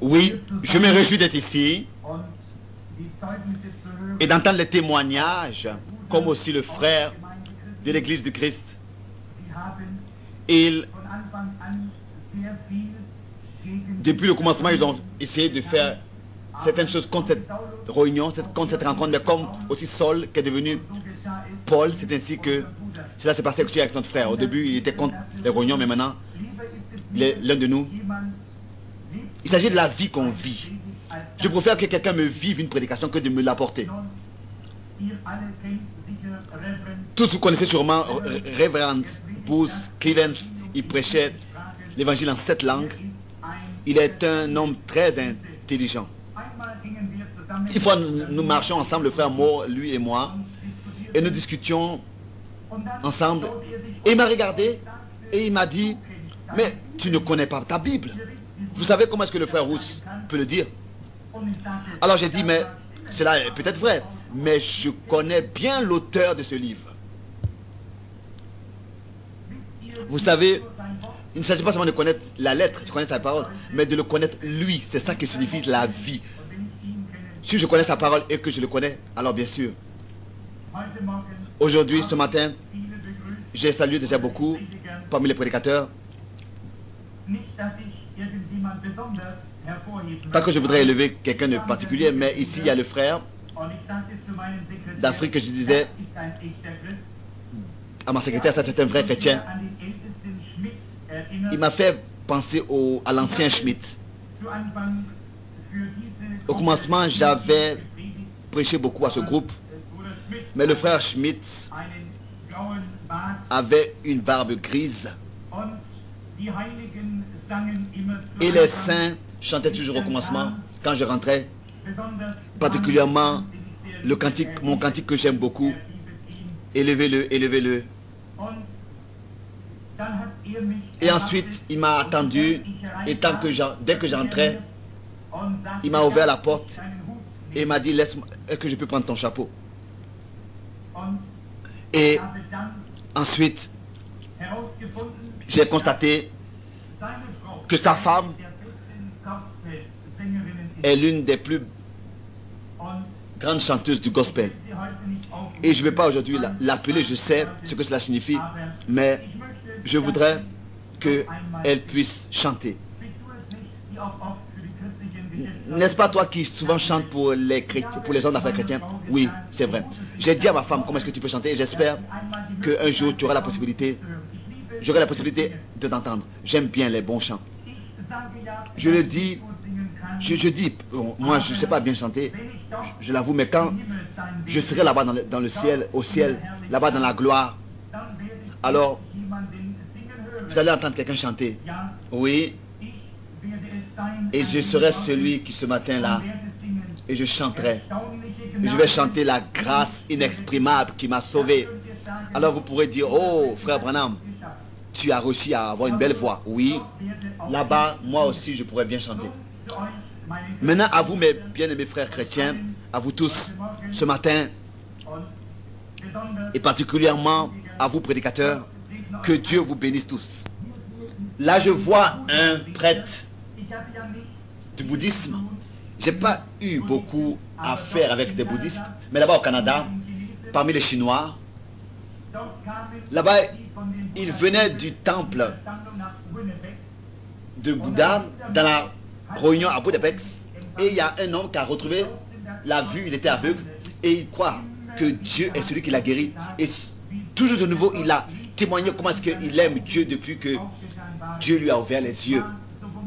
Oui, je me réjouis d'être ici et d'entendre les témoignages, comme aussi le frère de l'Église du Christ. Depuis le commencement, ils ont essayé de faire certaines choses contre cette réunion, contre cette rencontre, mais comme aussi Saul qui est devenu Paul, c'est ainsi que cela s'est passé aussi avec notre frère. Au début, il était contre les réunions, mais maintenant, l'un de nous, il s'agit de la vie qu'on vit. Je préfère que quelqu'un me vive une prédication que de me l'apporter. Tous vous connaissez sûrement Reverend Bruce Cleveland. Il prêchait l'évangile en 7 langues. Il est un homme très intelligent. Une fois, nous marchions ensemble, le frère Moore, lui et moi, et nous discutions ensemble. Et il m'a regardé et il m'a dit, mais tu ne connais pas ta Bible. Vous savez comment est-ce que le frère Rousse peut le dire? Alors j'ai dit, mais cela est peut-être vrai, mais je connais bien l'auteur de ce livre. Vous savez, il ne s'agit pas seulement de connaître la lettre, je connais sa parole, mais de le connaître lui. C'est ça qui signifie la vie. Si je connais sa parole et que je le connais, alors bien sûr. Aujourd'hui, ce matin, j'ai salué déjà beaucoup parmi les prédicateurs. Pas que je voudrais élever quelqu'un de particulier, mais ici il y a le frère d'Afrique que je disais à ma secrétaire, ça c'est un vrai chrétien. Il m'a fait penser à l'ancien Schmitt. Au commencement, j'avais prêché beaucoup à ce groupe, mais le frère Schmitt avait une barbe grise et les saints chantaient toujours au commencement quand je rentrais, particulièrement le cantique, mon cantique que j'aime beaucoup, élevez-le, élevez-le. Et ensuite, il m'a attendu, et dès que j'entrais, il m'a ouvert la porte et m'a dit, laisse-moi, est-ce que je peux prendre ton chapeau? Et ensuite, j'ai constaté que sa femme est l'une des plus grandes chanteuses du gospel. Et je ne vais pas aujourd'hui l'appeler, je sais ce que cela signifie, mais je voudrais qu'elle puisse chanter. N'est-ce pas toi qui souvent chante pour les hommes d'affaires chrétiens? Oui, c'est vrai. J'ai dit à ma femme comment est-ce que tu peux chanter et j'espère qu'un jour tu auras la possibilité, j'aurai la possibilité de t'entendre. J'aime bien les bons chants. Je le dis, je dis, moi je ne sais pas bien chanter, je l'avoue, mais quand je serai là-bas dans le ciel, au ciel, là-bas dans la gloire, alors vous allez entendre quelqu'un chanter. Oui. Et je serai celui qui ce matin-là, et je chanterai. Et je vais chanter la grâce inexprimable qui m'a sauvé. Alors vous pourrez dire, oh frère Branham, tu as réussi à avoir une belle voix. Oui, là-bas, moi aussi je pourrais bien chanter. Maintenant à vous mes bien-aimés frères chrétiens, à vous tous, ce matin, et particulièrement à vous prédicateurs, que Dieu vous bénisse tous. Là je vois un prêtre du bouddhisme. J'ai pas eu beaucoup à faire avec des bouddhistes, mais là-bas au Canada, parmi les Chinois, là-bas, ils venaient du temple de Bouddha dans la réunion à Budapest, et il y a un homme qui a retrouvé la vue, il était aveugle, et il croit que Dieu est celui qui l'a guéri. Et toujours de nouveau, il a témoigné comment est-ce qu'il aime Dieu depuis que Dieu lui a ouvert les yeux.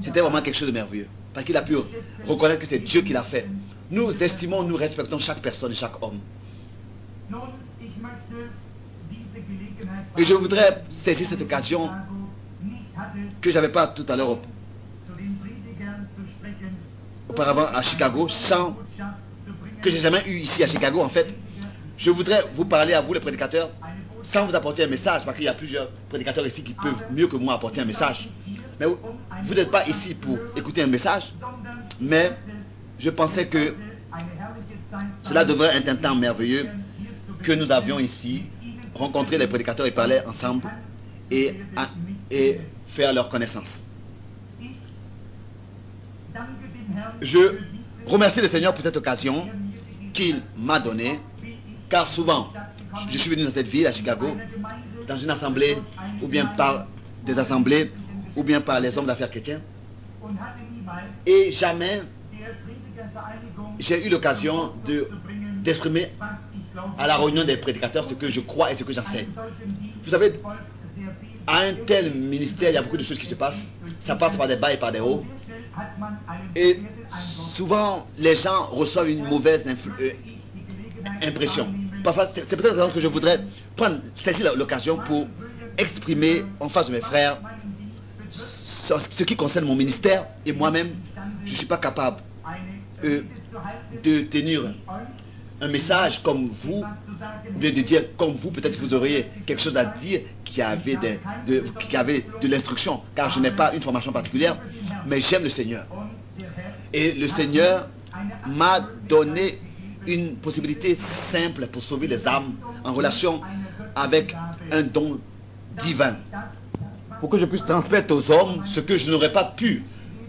C'était vraiment quelque chose de merveilleux. Parce qu'il a pu reconnaître que c'est Dieu qui l'a fait. Nous estimons, nous respectons chaque personne et chaque homme. Et je voudrais saisir cette occasion que je n'avais pas tout à l'heure auparavant à Chicago, que j'ai jamais eu ici à Chicago en fait. Je voudrais vous parler à vous les prédicateurs sans vous apporter un message, parce qu'il y a plusieurs prédicateurs ici qui peuvent mieux que moi apporter un message. Mais vous n'êtes pas ici pour écouter un message, mais je pensais que cela devrait être un temps merveilleux que nous avions ici, rencontrer les prédicateurs et parler ensemble et faire leur connaissance. Je remercie le Seigneur pour cette occasion qu'il m'a donnée, car souvent, je suis venu dans cette ville, à Chicago, dans une assemblée, ou bien par des assemblées, ou bien par les hommes d'affaires chrétiens, et jamais j'ai eu l'occasion d'exprimer à la réunion des prédicateurs ce que je crois et ce que j'enseigne. Vous savez, à un tel ministère, il y a beaucoup de choses qui se passent. Ça passe par des bas et par des hauts. Et souvent, les gens reçoivent une mauvaise impression. Parfois, c'est peut-être la raison que je voudrais prendre saisir l'occasion pour exprimer en face de mes frères ce qui concerne mon ministère. Et moi-même, je ne suis pas capable de tenir un message comme vous, ou bien de dire comme vous, peut-être vous auriez quelque chose à dire qui avait de l'instruction, car je n'ai pas une formation particulière, mais j'aime le Seigneur. Et le Seigneur m'a donné une possibilité simple pour sauver les âmes en relation avec un don divin, pour que je puisse transmettre aux hommes ce que je n'aurais pas pu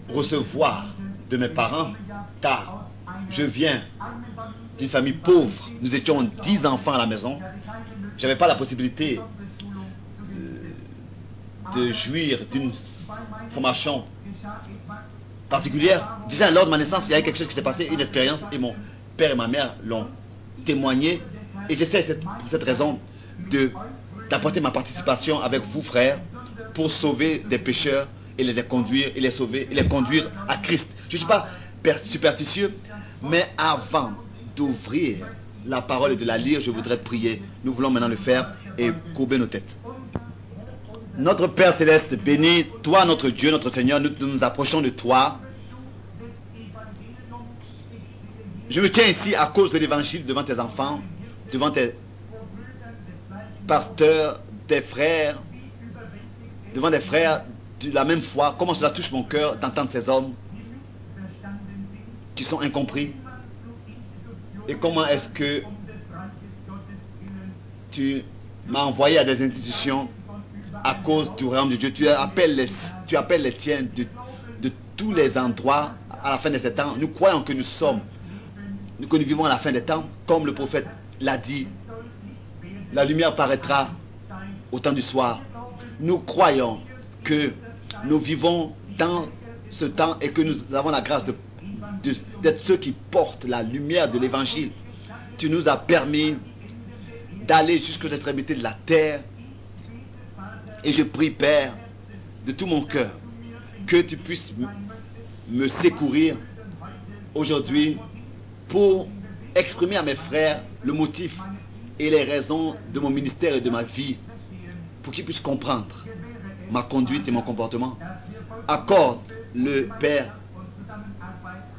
recevoir de mes parents, car je viens d'une famille pauvre. Nous étions 10 enfants à la maison. Je n'avais pas la possibilité de jouir d'une formation particulière. Déjà, lors de ma naissance, il y a eu quelque chose qui s'est passé, une expérience, et mon père et ma mère l'ont témoigné. Et j'essaie pour cette raison d'apporter ma participation avec vous, frères, pour sauver des pécheurs et les conduire, et les sauver, et les conduire à Christ. Je ne suis pas superstitieux, mais avant d'ouvrir la parole et de la lire, je voudrais prier. Nous voulons maintenant le faire et courber nos têtes. Notre Père Céleste, bénis toi, notre Dieu, notre Seigneur, nous approchons de toi. Je me tiens ici à cause de l'évangile devant tes enfants, devant tes pasteurs, tes frères, devant des frères de la même foi. Comment cela touche mon cœur d'entendre ces hommes qui sont incompris. Et comment est-ce que tu m'as envoyé à des institutions à cause du royaume de Dieu. Tu appelles les tiens de tous les endroits à la fin de ces temps. Nous croyons que nous vivons à la fin des temps, comme le prophète l'a dit. La lumière paraîtra au temps du soir. Nous croyons que nous vivons dans ce temps et que nous avons la grâce d'être ceux qui portent la lumière de l'évangile. Tu nous as permis d'aller jusqu'aux extrémités de la terre. Et je prie, Père, de tout mon cœur, que tu puisses me secourir aujourd'hui pour exprimer à mes frères le motif et les raisons de mon ministère et de ma vie, pour qu'ils puissent comprendre ma conduite et mon comportement. Accorde le Père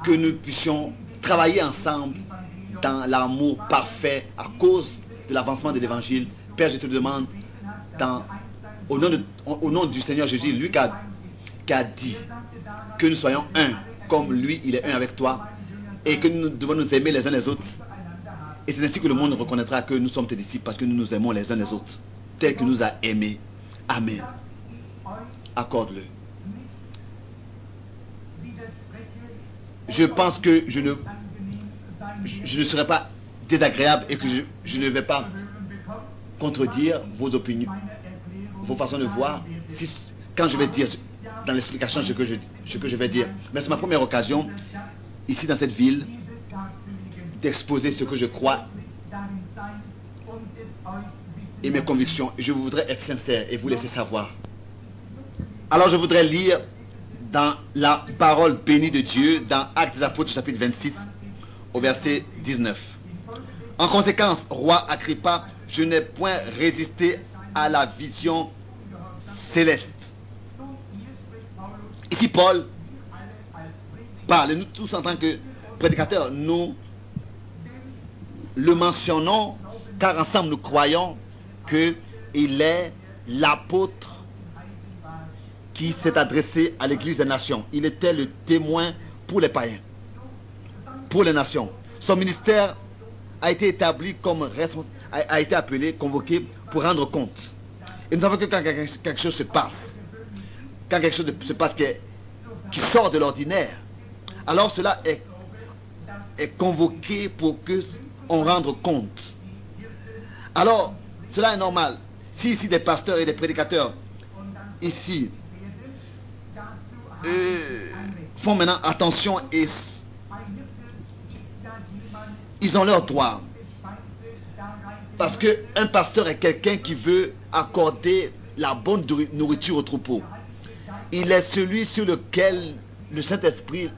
que nous puissions travailler ensemble dans l'amour parfait à cause de l'avancement de l'évangile. Père, je te demande, au nom du Seigneur Jésus, lui qui a dit que nous soyons un, comme lui, il est un avec toi, et que nous devons nous aimer les uns les autres. Et c'est ainsi que le monde reconnaîtra que nous sommes tes disciples, parce que nous nous aimons les uns les autres, tel que nous a aimés. Amen. Accorde-le. Je pense que je ne serai pas désagréable et que je ne vais pas contredire vos opinions, vos façons de voir, quand je vais dire dans l'explication ce que je vais dire. Mais c'est ma première occasion, ici dans cette ville, d'exposer ce que je crois et mes convictions. Je voudrais être sincère et vous laisser savoir. Alors je voudrais lire dans la parole bénie de Dieu, dans Actes des Apôtres, chapitre 26, au verset 19. En conséquence, roi Agrippa, je n'ai point résisté à la vision céleste. Ici, Paul parle, nous tous en tant que prédicateurs, nous le mentionnons, car ensemble nous croyons qu'il est l'apôtre qui s'est adressé à l'église des nations. Il était le témoin pour les païens, pour les nations. Son ministère a été établi comme responsable, a été appelé, convoqué pour rendre compte. Et nous savons que quand quelque chose se passe, quand quelque chose se passe qui sort de l'ordinaire, alors cela est convoqué pour que on rende compte. Alors, cela est normal. Si ici des pasteurs et des prédicateurs ici font maintenant attention et ils ont leur droit. Parce qu'un pasteur est quelqu'un qui veut accorder la bonne nourriture au troupeau. Il est celui sur lequel le Saint-Esprit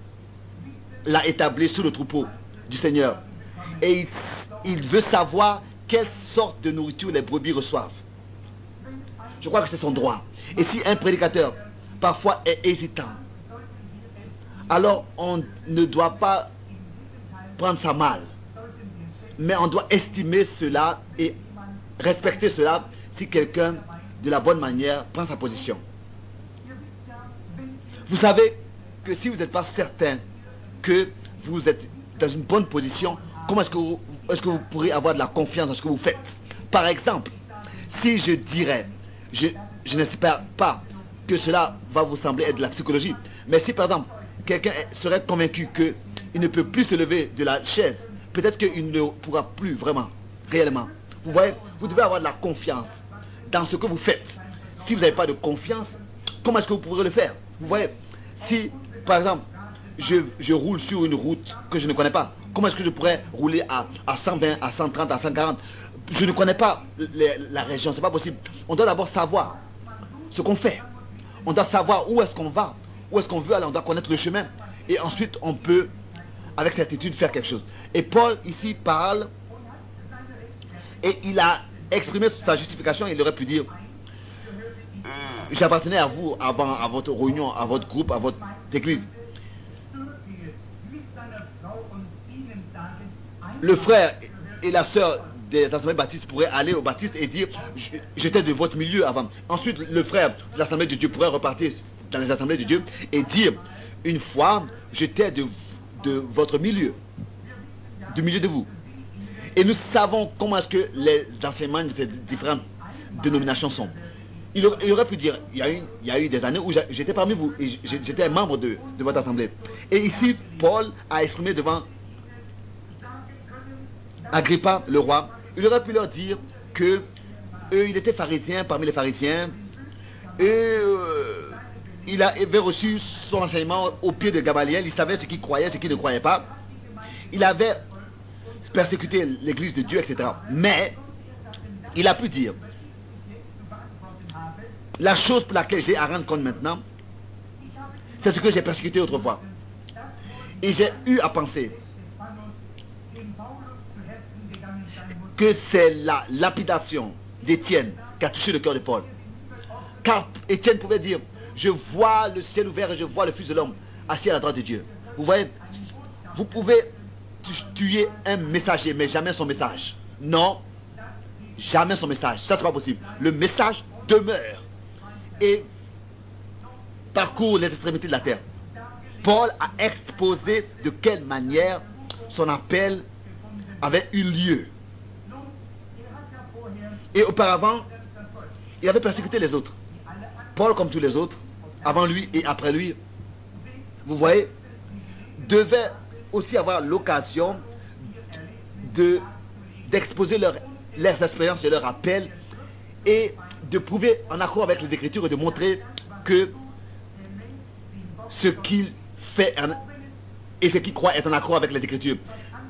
l'a établi sur le troupeau du Seigneur. Et il veut savoir quelle sorte de nourriture les brebis reçoivent. Je crois que c'est son droit. Et si un prédicateur parfois est hésitant, alors on ne doit pas prendre ça mal. Mais on doit estimer cela et respecter cela si quelqu'un de la bonne manière prend sa position. Vous savez que si vous n'êtes pas certain que vous êtes dans une bonne position, comment est-ce que vous pourrez avoir de la confiance dans ce que vous faites? Par exemple, si je dirais, je n'espère pas que cela va vous sembler être de la psychologie, mais si par exemple, quelqu'un serait convaincu qu'il ne peut plus se lever de la chaise, peut-être qu'il ne pourra plus vraiment, réellement. Vous voyez, vous devez avoir de la confiance dans ce que vous faites. Si vous n'avez pas de confiance, comment est-ce que vous pourrez le faire? Vous voyez, si par exemple, je roule sur une route que je ne connais pas, comment est-ce que je pourrais rouler à 120, à 130, à 140? Je ne connais pas la région, c'est pas possible. On doit d'abord savoir ce qu'on fait. On doit savoir où est-ce qu'on va, où est-ce qu'on veut aller, on doit connaître le chemin. Et ensuite, on peut, avec certitude, faire quelque chose. Et Paul, ici, parle, et il a exprimé sa justification, il aurait pu dire, j'appartenais à vous avant, à votre réunion, à votre groupe, à votre église. Le frère et la sœur des assemblées baptistes pourraient aller au baptiste et dire, j'étais de votre milieu avant. Ensuite, le frère de l'assemblée de Dieu pourrait repartir dans les assemblées de Dieu et dire, une fois, j'étais de votre milieu, du milieu de vous. Et nous savons comment est-ce que les enseignements de ces différentes dénominations sont. Il aurait pu dire, il y a eu des années où j'étais parmi vous, et j'étais un membre de votre assemblée. Et ici, Paul a exprimé devant Agrippa, le roi, il aurait pu leur dire que il était pharisien parmi les pharisiens, et il avait reçu son enseignement au pied de Gamaliel, il savait ce qu'il croyait, ce qu'il ne croyait pas. Il avait persécuté l'église de Dieu, etc. Mais, il a pu dire, la chose pour laquelle j'ai à rendre compte maintenant, c'est ce que j'ai persécuté autrefois. Et j'ai eu à penser que c'est la lapidation d'Étienne qui a touché le cœur de Paul. Car Étienne pouvait dire, je vois le ciel ouvert et je vois le Fils de l'homme assis à la droite de Dieu. Vous voyez, vous pouvez tuer un messager, mais jamais son message. Non, jamais son message. Ça, c'est pas possible. Le message demeure et parcourt les extrémités de la terre. Paul a exposé de quelle manière son appel avait eu lieu. Et auparavant, il avait persécuté les autres. Paul, comme tous les autres, avant lui et après lui, vous voyez, devait aussi avoir l'occasion d'exposer leurs expériences et leurs appels et de prouver en accord avec les Écritures et de montrer que ce qu'il fait et ce qu'il croit est en accord avec les Écritures.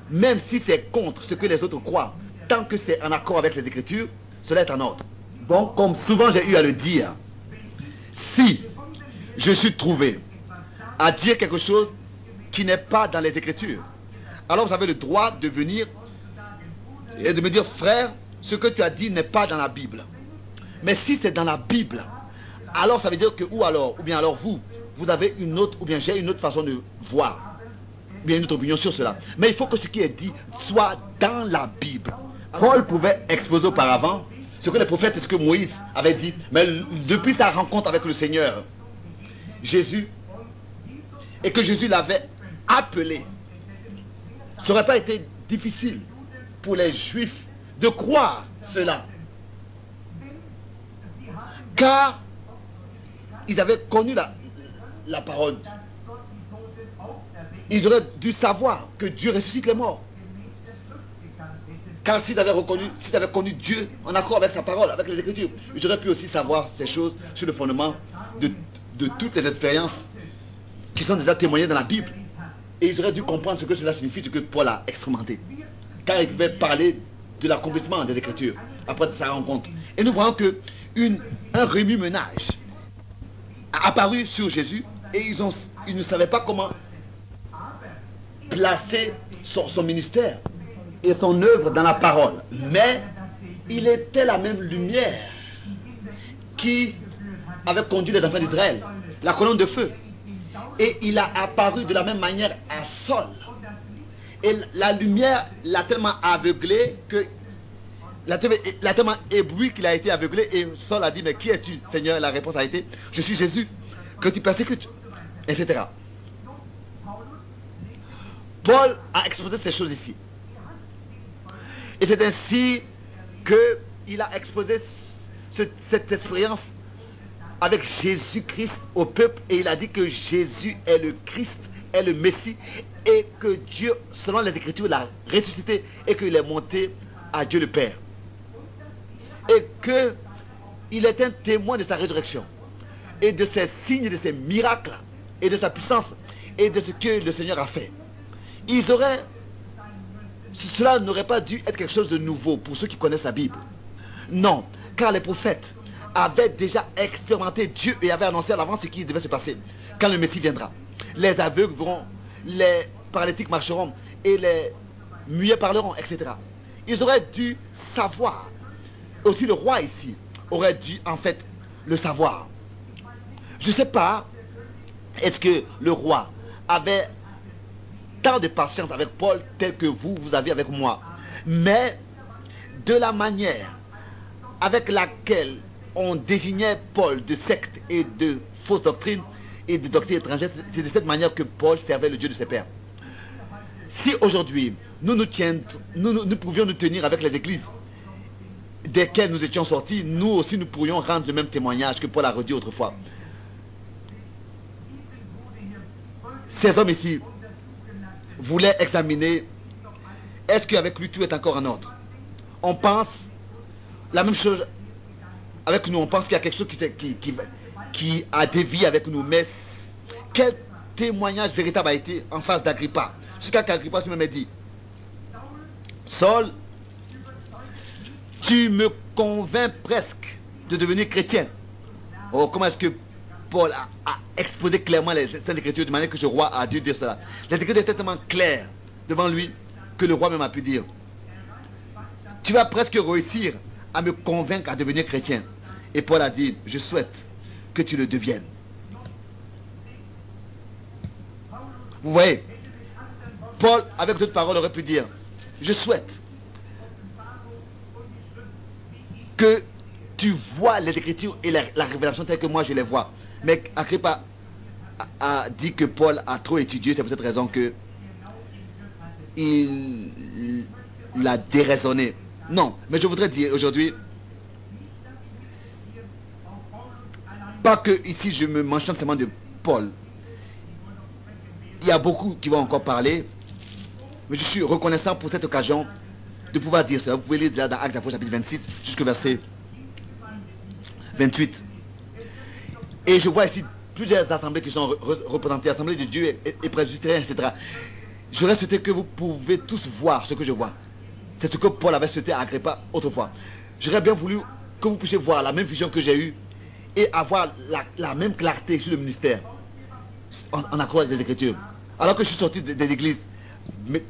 Même si c'est contre ce que les autres croient, tant que c'est en accord avec les Écritures, cela est en ordre. Bon, comme souvent j'ai eu à le dire, si je suis trouvé à dire quelque chose qui n'est pas dans les Écritures, alors vous avez le droit de venir et de me dire, frère, ce que tu as dit n'est pas dans la Bible. Mais si c'est dans la Bible, alors ça veut dire que, ou bien alors vous avez une autre, ou bien j'ai une autre façon de voir, ou bien une autre opinion sur cela. Mais il faut que ce qui est dit soit dans la Bible. Paul pouvait exposer auparavant ce que les prophètes et ce que Moïse avait dit, mais depuis sa rencontre avec le Seigneur Jésus, et que Jésus l'avait appelé, ça n'aurait pas été difficile pour les Juifs de croire cela. Car ils avaient connu la parole Ils auraient dû savoir que Dieu ressuscite les morts. Car s'ils avaient connu Dieu en accord avec sa parole, avec les Écritures, ils auraient pu aussi savoir ces choses sur le fondement de toutes les expériences qui sont déjà témoignées dans la Bible. Et ils auraient dû comprendre ce que cela signifie, ce que Paul a expérimenté. Car il pouvait parler de l'accomplissement des Écritures après sa rencontre. Et nous voyons que un remue-ménage a apparu sur Jésus et ils ne savaient pas comment placer son ministère et son œuvre dans la parole. Mais il était la même lumière qui avait conduit les enfants d'Israël, la colonne de feu. Et il a apparu de la même manière à Saul. Et la lumière l'a tellement aveuglé que l'a tellement ébloui qu'il a été aveuglé. Et Saul a dit, mais qui es-tu, Seigneur? Et la réponse a été, je suis Jésus, que tu persécutes, etc. Paul a exposé ces choses ici. Et c'est ainsi qu'il a exposé cette expérience avec Jésus-Christ au peuple. Et il a dit que Jésus est le Christ, est le Messie. Et que Dieu, selon les Écritures, l'a ressuscité. Et qu'il est monté à Dieu le Père. Et qu'il est un témoin de sa résurrection. Et de ses signes, de ses miracles. Et de sa puissance. Et de ce que le Seigneur a fait. Cela n'aurait pas dû être quelque chose de nouveau pour ceux qui connaissent la Bible. Non, car les prophètes avaient déjà expérimenté Dieu et avaient annoncé à l'avance ce qui devait se passer quand le Messie viendra. Les aveugles verront, les paralytiques marcheront et les muets parleront, etc. Ils auraient dû savoir. Aussi le roi ici aurait dû en fait le savoir. Je ne sais pas, est-ce que le roi avait tant de patience avec Paul tel que vous avez avec moi. Mais de la manière avec laquelle on désignait Paul de secte et de fausses doctrines et de doctrines étrangères, c'est de cette manière que Paul servait le Dieu de ses pères. Si aujourd'hui nous pouvions nous tenir avec les églises desquelles nous étions sortis, nous aussi nous pourrions rendre le même témoignage que Paul a redit autrefois. Ces hommes ici voulait examiner est-ce qu'avec lui tout est encore en ordre. On pense la même chose avec nous, on pense qu'il y a quelque chose qui a dévié avec nous, mais quel témoignage véritable a été en face d'Agrippa? Jusqu'à qu'Agrippa lui-même dit, Saul, tu me convaincs presque de devenir chrétien. Oh, comment est-ce que Paul a exposé clairement les Saintes Écritures de manière que ce roi a dû dire cela. Les Écritures étaient tellement claires devant lui que le roi même a pu dire, tu vas presque réussir à me convaincre à devenir chrétien. Et Paul a dit, je souhaite que tu le deviennes. Vous voyez, Paul, avec d'autres paroles, aurait pu dire, je souhaite que tu vois les Écritures et la révélation telle que moi je les vois. Mais Agrippa a dit que Paul a trop étudié, c'est pour cette raison que il l'a déraisonné. Non, mais je voudrais dire aujourd'hui, pas que ici je me mentionne seulement de Paul. Il y a beaucoup qui vont encore parler, mais je suis reconnaissant pour cette occasion de pouvoir dire cela. Vous pouvez lire dans Actes chapitre 26 jusqu'au verset 28. Et je vois ici plusieurs assemblées qui sont représentées, assemblées de Dieu et presbytériens, etc. J'aurais souhaité que vous pouvez tous voir ce que je vois. C'est ce que Paul avait souhaité à Agrippa autrefois. J'aurais bien voulu que vous puissiez voir la même vision que j'ai eue et avoir la même clarté sur le ministère en accord avec les Écritures. Alors que je suis sorti de l'église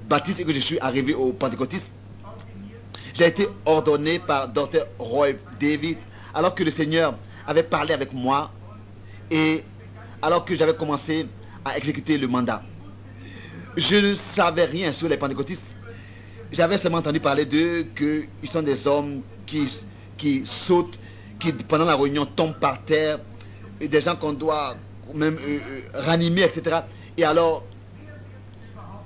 baptiste et que je suis arrivé au pentecôtiste, j'ai été ordonné par Dr. Roy David alors que le Seigneur avait parlé avec moi et alors que j'avais commencé à exécuter le mandat. Je ne savais rien sur les pentecôtistes. J'avais seulement entendu parler d'eux, qu'ils sont des hommes qui sautent, qui pendant la réunion tombent par terre, et des gens qu'on doit même ranimer, etc. Et alors,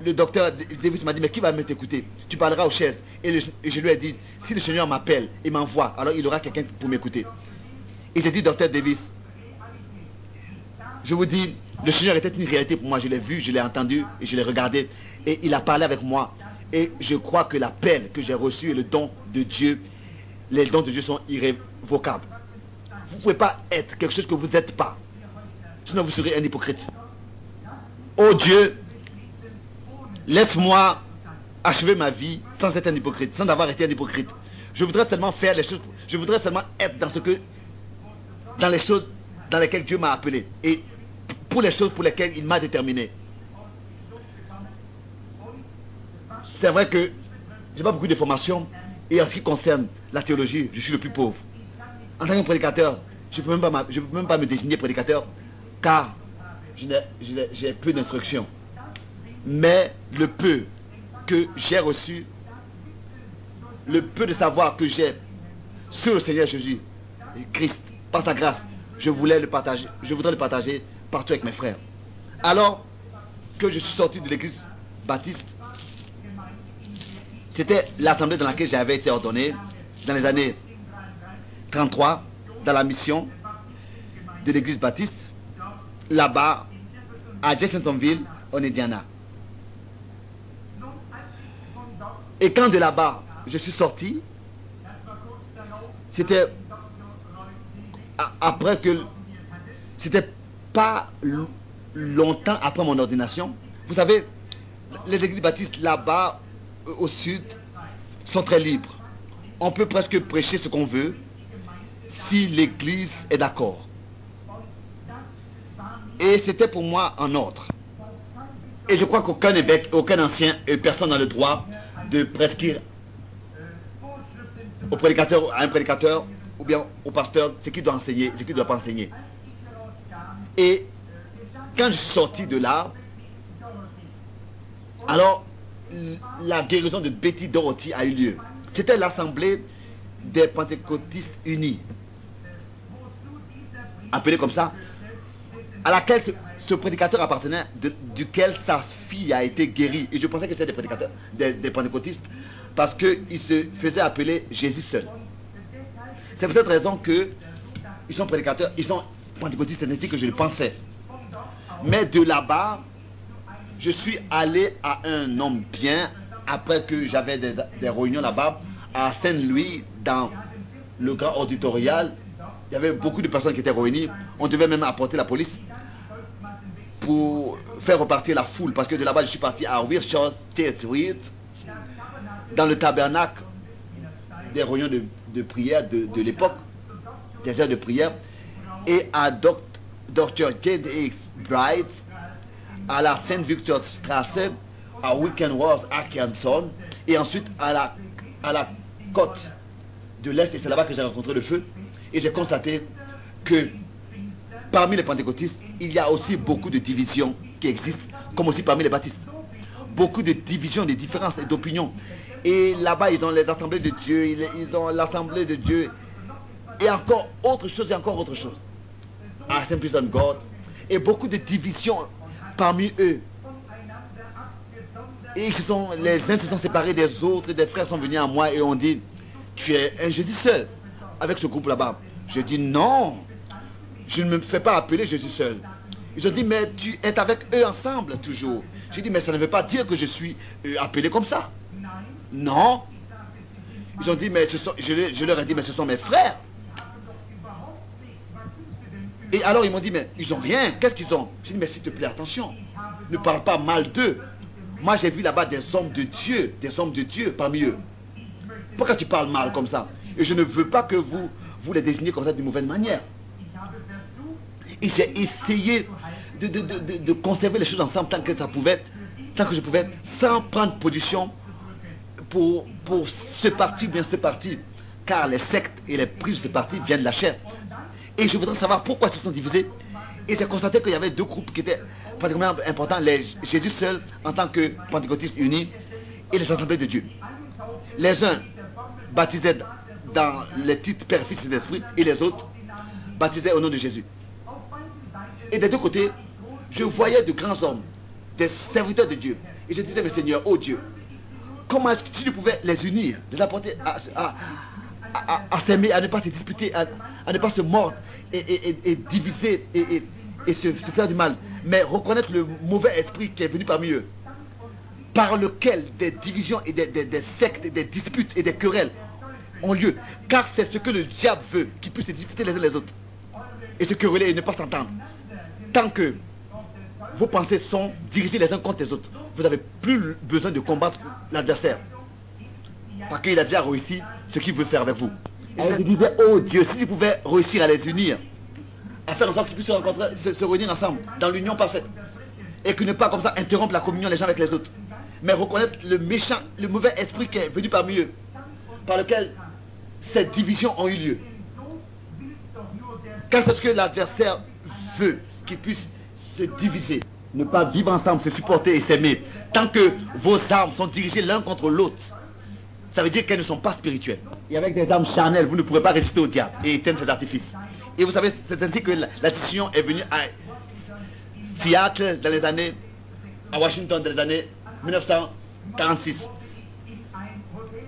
le docteur Davis m'a dit, mais qui va t'écouter? Tu parleras aux chaises. Et je lui ai dit, si le Seigneur m'appelle et m'envoie, alors il aura quelqu'un pour m'écouter. Et j'ai dit, docteur Davis, Je vous dis, le Seigneur était une réalité pour moi. Je l'ai vu, je l'ai entendu et je l'ai regardé. Et il a parlé avec moi. Et je crois que l'appel que j'ai reçu et le don de Dieu, les dons de Dieu sont irrévocables. Vous ne pouvez pas être quelque chose que vous n'êtes pas. Sinon vous serez un hypocrite. Oh Dieu, laisse-moi achever ma vie sans être un hypocrite, sans avoir été un hypocrite. Je voudrais seulement faire les choses, je voudrais seulement être dans les choses dans lesquelles Dieu m'a appelé. Et pour les choses pour lesquelles il m'a déterminé. C'est vrai que je n'ai pas beaucoup de formations et en ce qui concerne la théologie, je suis le plus pauvre. En tant que prédicateur, je ne peux même pas me désigner prédicateur car j'ai peu d'instructions. Mais le peu que j'ai reçu, le peu de savoir que j'ai sur le Seigneur Jésus, Christ, par sa grâce, je voudrais le partager partout avec mes frères. Alors que je suis sorti de l'église baptiste, c'était l'assemblée dans laquelle j'avais été ordonné dans les années 33, dans la mission de l'église baptiste, là-bas, à Jeffersonville, en Indiana. Et quand de là-bas, je suis sorti, c'était après que... C'était pas longtemps après mon ordination. Vous savez, les églises baptistes là-bas, au sud, sont très libres. On peut presque prêcher ce qu'on veut si l'église est d'accord. Et c'était pour moi en ordre. Et je crois qu'aucun évêque, aucun ancien et personne n'a le droit de prescrire au prédicateur, à un prédicateur ou bien au pasteur ce qu'il doit enseigner, ce qu'il ne doit pas enseigner. Et quand je suis sorti de là, alors la guérison de Betty Dorothy a eu lieu. C'était l'assemblée des Pentecôtistes unis, appelée comme ça, à laquelle ce prédicateur appartenait, duquel sa fille a été guérie. Et je pensais que c'était des prédicateurs, des pentecôtistes, parce qu'ils se faisaient appeler Jésus seul. C'est pour cette raison qu'ils sont prédicateurs, ils sont pentecôtistes, ainsi que je le pensais. Mais de là-bas, je suis allé à un homme bien, après que j'avais des réunions là-bas, à Saint-Louis, dans le grand auditorial. Il y avait beaucoup de personnes qui étaient réunies. On devait même apporter la police pour faire repartir la foule, parce que de là-bas je suis parti à Wilshire Street, dans le tabernacle des réunions de prière de l'époque, des heures de prière, et à Dr. J. X. Bright, à la Saint Victor Strasse, à Weekend Wars, Arkansas, et ensuite à la côte de l'Est, et c'est là-bas que j'ai rencontré le feu, et j'ai constaté que parmi les pentecôtistes, il y a aussi beaucoup de divisions qui existent, comme aussi parmi les baptistes. Beaucoup de divisions, de différences et d'opinions. Et là-bas, ils ont les assemblées de Dieu, ils ont l'assemblée de Dieu, et encore autre chose, et encore autre chose. Assemblies of God, et beaucoup de divisions parmi eux. Et les uns se sont séparés des autres, et des frères sont venus à moi et ont dit, tu es un Jésus seul, avec ce groupe là-bas. Je dis non, je ne me fais pas appeler Jésus seul. Ils ont dit, mais tu es avec eux ensemble toujours. J'ai dit, mais ça ne veut pas dire que je suis appelé comme ça. Non. Ils ont dit, mais je leur ai dit, mais ce sont mes frères. Et alors ils m'ont dit, mais ils n'ont rien, qu'est-ce qu'ils ont? J'ai dit, mais s'il te plaît, attention, ne parle pas mal d'eux. Moi j'ai vu là-bas des hommes de Dieu parmi eux. Pourquoi tu parles mal comme ça? Et je ne veux pas que vous les désigniez comme ça d'une mauvaise manière. Et j'ai essayé de conserver les choses ensemble tant que je pouvais, sans prendre position pour ce parti ou bien ce parti. Car les sectes et les prises de ce parti viennent de la chair. Et je voudrais savoir pourquoi ils se sont divisés. Et j'ai constaté qu'il y avait deux groupes qui étaient particulièrement importants. Les Jésus seul en tant que pentecôtistes unis et les assemblées de Dieu. Les uns baptisaient dans les titres Père, Fils et Esprit, et les autres baptisaient au nom de Jésus. Et des deux côtés, je voyais de grands hommes, des serviteurs de Dieu. Et je disais, mais Seigneur, oh Dieu, comment est-ce que si tu pouvais les unir, les apporter à s'aimer, à ne pas se disputer, à ne pas se mordre et diviser et et se faire du mal, mais reconnaître le mauvais esprit qui est venu parmi eux, par lequel des divisions et des sectes, des disputes et des querelles ont lieu. Car c'est ce que le diable veut, qu'ils puissent se disputer les uns les autres et se quereller et ne pas s'entendre. Tant que vos pensées sont dirigées les uns contre les autres, vous n'avez plus besoin de combattre l'adversaire. Parce qu'il a déjà réussi ce qu'il veut faire avec vous. Et je disais, oh Dieu, si je pouvais réussir à les unir, à faire en sorte qu'ils puissent se réunir ensemble, dans l'union parfaite, et que ne pas comme ça interrompre la communion les uns avec les autres, mais reconnaître le méchant, le mauvais esprit qui est venu parmi eux, par lequel ces divisions ont eu lieu. Car c'est ce que l'adversaire veut, qu'ils puissent se diviser, ne pas vivre ensemble, se supporter et s'aimer. Tant que vos armes sont dirigées l'un contre l'autre, ça veut dire qu'elles ne sont pas spirituelles. Et avec des armes charnelles, vous ne pourrez pas résister au diable et éteindre ses artifices. Et vous savez, c'est ainsi que la décision est venue à Seattle dans les années, à Washington dans les années 1946.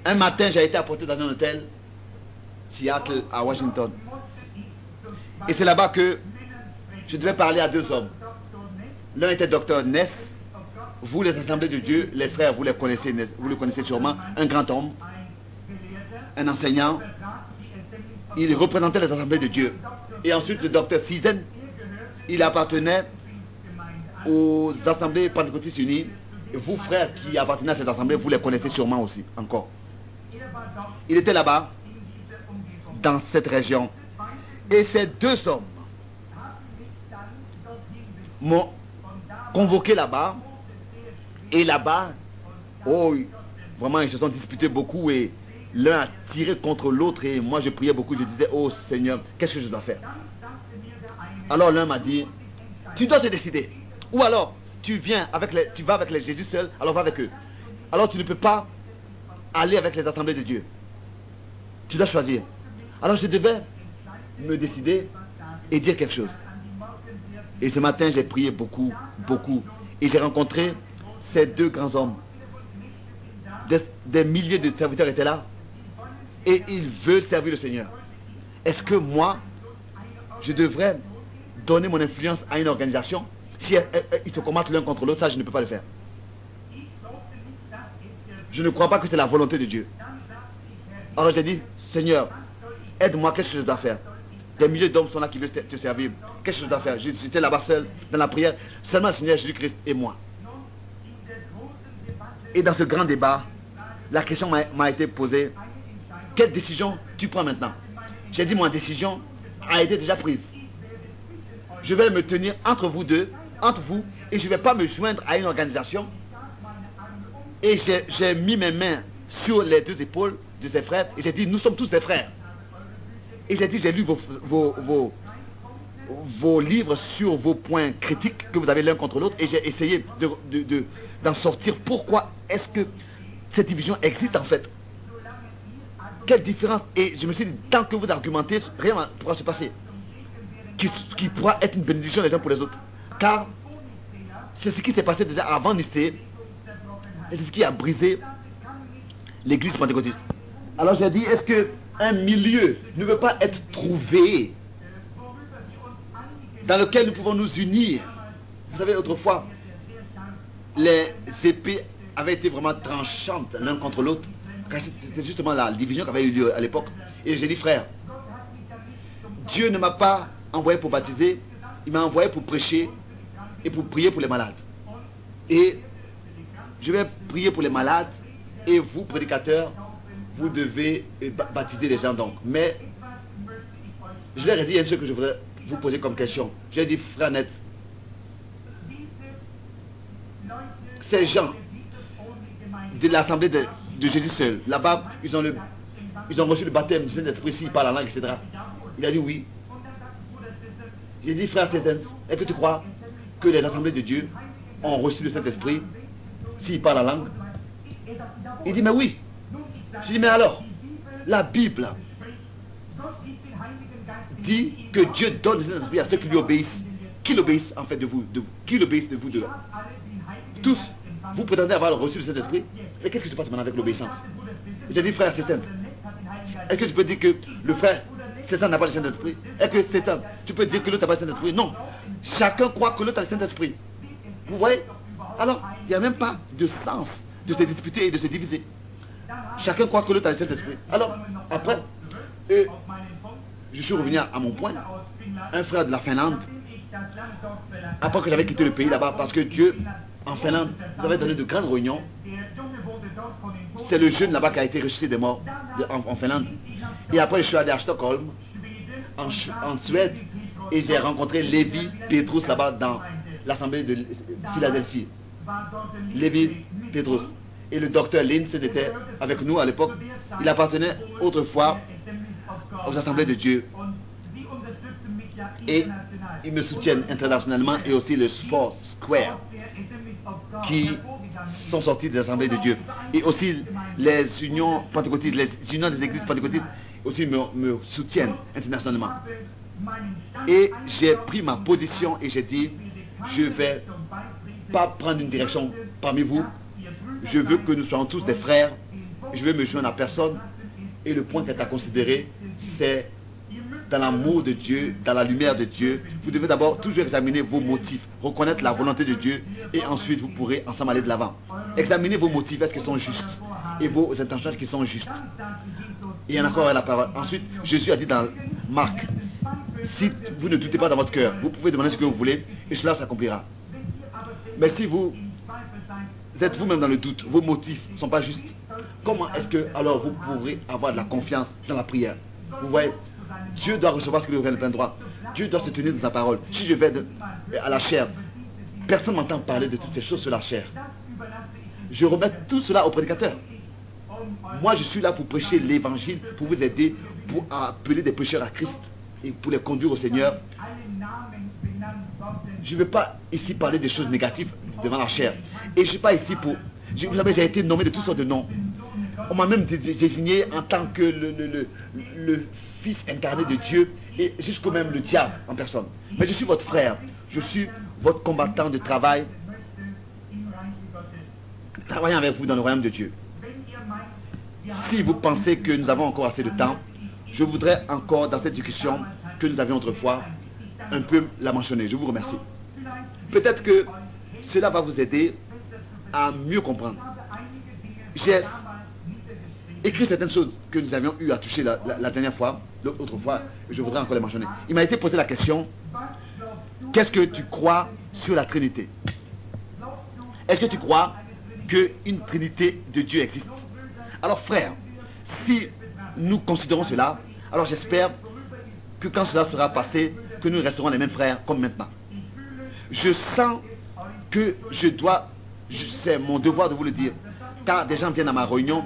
Un matin, j'ai été apporté dans un hôtel, Seattle à Washington. Et c'est là-bas que je devais parler à deux hommes. L'un était Dr. Ness. Vous, les assemblées de Dieu, les frères, vous le connaissez sûrement, un grand homme, un enseignant. Il représentait les assemblées de Dieu. Et ensuite, le Dr. Seaton, il appartenait aux assemblées pentecôtistes unies. Et vous, frères, qui appartenez à ces assemblées, vous les connaissez sûrement aussi, encore. Il était là-bas, dans cette région. Et ces deux hommes m'ont convoqué là-bas. Et là-bas, oh, vraiment, ils se sont disputés beaucoup et l'un a tiré contre l'autre et moi je priais beaucoup. Je disais, oh Seigneur, qu'est-ce que je dois faire? Alors l'un m'a dit, tu dois te décider. Ou alors, tu vas avec les Jésus seul, alors va avec eux. Alors tu ne peux pas aller avec les assemblées de Dieu. Tu dois choisir. Alors je devais me décider et dire quelque chose. Et ce matin, j'ai prié beaucoup, beaucoup. Et j'ai rencontré ces deux grands hommes. Des milliers de serviteurs étaient là. Et ils veulent servir le Seigneur. Est-ce que moi, je devrais donner mon influence à une organisation? Si ils se combattent l'un contre l'autre, ça, je ne peux pas le faire. Je ne crois pas que c'est la volonté de Dieu. Alors j'ai dit, Seigneur, aide-moi, qu'est-ce que je dois faire? Des milliers d'hommes sont là qui veulent te servir. Qu'est-ce que je dois faire? J'étais là-bas seul, dans la prière, seulement le Seigneur Jésus-Christ et moi. Et dans ce grand débat, la question m'a été posée, quelle décision tu prends maintenant? J'ai dit, ma décision a été déjà prise. Je vais me tenir entre vous deux, entre vous, et je ne vais pas me joindre à une organisation. Et j'ai mis mes mains sur les deux épaules de ses frères, et j'ai dit, nous sommes tous des frères. Et j'ai dit, j'ai lu vos livres sur vos points critiques que vous avez l'un contre l'autre, et j'ai essayé d'en sortir. Pourquoi est-ce que cette division existe en fait? Quelle différence? Et je me suis dit, tant que vous argumentez, rien ne pourra se passer. Qui pourra être une bénédiction les uns pour les autres. Car c'est ce qui s'est passé déjà avant Nicée, et c'est ce qui a brisé l'église pentecôtiste. Alors j'ai dit, est-ce qu'un milieu ne veut pas être trouvé dans lequel nous pouvons nous unir? Vous savez, autrefois, les épées avaient été vraiment tranchantes l'un contre l'autre. C'était justement la division qui avait eu lieu à l'époque. Et j'ai dit, frère, Dieu ne m'a pas envoyé pour baptiser, il m'a envoyé pour prêcher et pour prier pour les malades. Et je vais prier pour les malades, et vous, prédicateurs, vous devez baptiser les gens donc. Mais je leur ai dit, il y a une chose que je voudrais vous poser comme question. J'ai dit, frère Net, ces gens de l'assemblée de Jésus seul, là-bas, ils ont reçu le baptême du Saint-Esprit, s'ils parlent la langue, etc. Il a dit oui. J'ai dit, frère Cézanne, est-ce que tu crois que les assemblées de Dieu ont reçu le Saint-Esprit s'ils parlent la langue? Il dit, mais oui. J'ai dit, mais alors, la Bible dit que Dieu donne le Saint-Esprit à ceux qui lui obéissent. Qui l'obéissent en fait de vous, qui l'obéissent de vous deux? Tous, vous prétendez avoir reçu le Saint-Esprit. Mais qu'est-ce qui se passe maintenant avec l'obéissance? J'ai dit, frère Cézanne, est-ce que tu peux dire que le frère Cézanne n'a pas le Saint-Esprit? Est-ce que Cézanne, tu peux dire que l'autre n'a pas le Saint-Esprit? Non. Chacun croit que l'autre a le Saint-Esprit. Vous voyez? Alors, il n'y a même pas de sens de se disputer et de se diviser. Chacun croit que l'autre a le Saint-Esprit. Alors, après, je suis revenu à mon point. Un frère de la Finlande, après que j'avais quitté le pays là-bas, parce que Dieu, en Finlande, nous avait donné de grandes réunions. C'est le jeune là-bas qui a été ressuscité des morts en Finlande. Et après, je suis allé à Stockholm, en Suède, et j'ai rencontré Levi Petrus là-bas dans l'assemblée de Philadelphie. Levi Petrus. Et le docteur Lindsay était avec nous à l'époque. Il appartenait autrefois aux assemblées de Dieu. Et ils me soutiennent internationalement et aussi le Sport Square qui sont sortis des assemblées de Dieu. Et aussi les unions pentecôtistes, les unions des églises pentecôtistes aussi me soutiennent internationalement. Et j'ai pris ma position et j'ai dit, je ne vais pas prendre une direction parmi vous. Je veux que nous soyons tous des frères. Je veux me joindre à personne. Et le point qui est à considérer, c'est dans l'amour de Dieu, dans la lumière de Dieu. Vous devez d'abord toujours examiner vos motifs, reconnaître la volonté de Dieu et ensuite vous pourrez ensemble aller de l'avant. Examinez vos motifs, est-ce qu'ils sont justes? Et vos intentions, est-ce qu'ils sont justes? Et il y en a encore la parole. Ensuite, Jésus a dit dans Marc, si vous ne doutez pas dans votre cœur, vous pouvez demander ce que vous voulez et cela s'accomplira. Mais si vous êtes vous-même dans le doute, vos motifs ne sont pas justes, comment est-ce que alors vous pourrez avoir de la confiance dans la prière? Vous voyez, Dieu doit recevoir ce qu'il lui plein droit. Dieu doit se tenir de sa parole. Si je vais à la chair, personne ne m'entend parler de toutes ces choses sur la chair. Je remets tout cela au prédicateur. Moi, je suis là pour prêcher l'évangile, pour vous aider, pour appeler des pécheurs à Christ et pour les conduire au Seigneur. Je ne vais pas ici parler des choses négatives devant la chair. Et je ne suis pas ici pour... Vous savez, j'ai été nommé de toutes sortes de noms. On m'a même désigné en tant que le Fils incarné de Dieu et jusqu'au même le diable en personne. Mais je suis votre frère. Je suis votre combattant de travail, travaillant avec vous dans le royaume de Dieu. Si vous pensez que nous avons encore assez de temps, je voudrais encore dans cette discussion que nous avions autrefois un peu la mentionner. Je vous remercie. Peut-être que cela va vous aider à mieux comprendre. J'ai écrit certaines choses que nous avions eu à toucher la dernière fois, l'autre fois, je voudrais encore les mentionner. Il m'a été posé la question, qu'est-ce que tu crois sur la Trinité? Est-ce que tu crois qu'une Trinité de Dieu existe? Alors frère, si nous considérons cela, alors j'espère que quand cela sera passé, que nous resterons les mêmes frères comme maintenant. Je sens que c'est mon devoir de vous le dire, car des gens viennent à ma réunion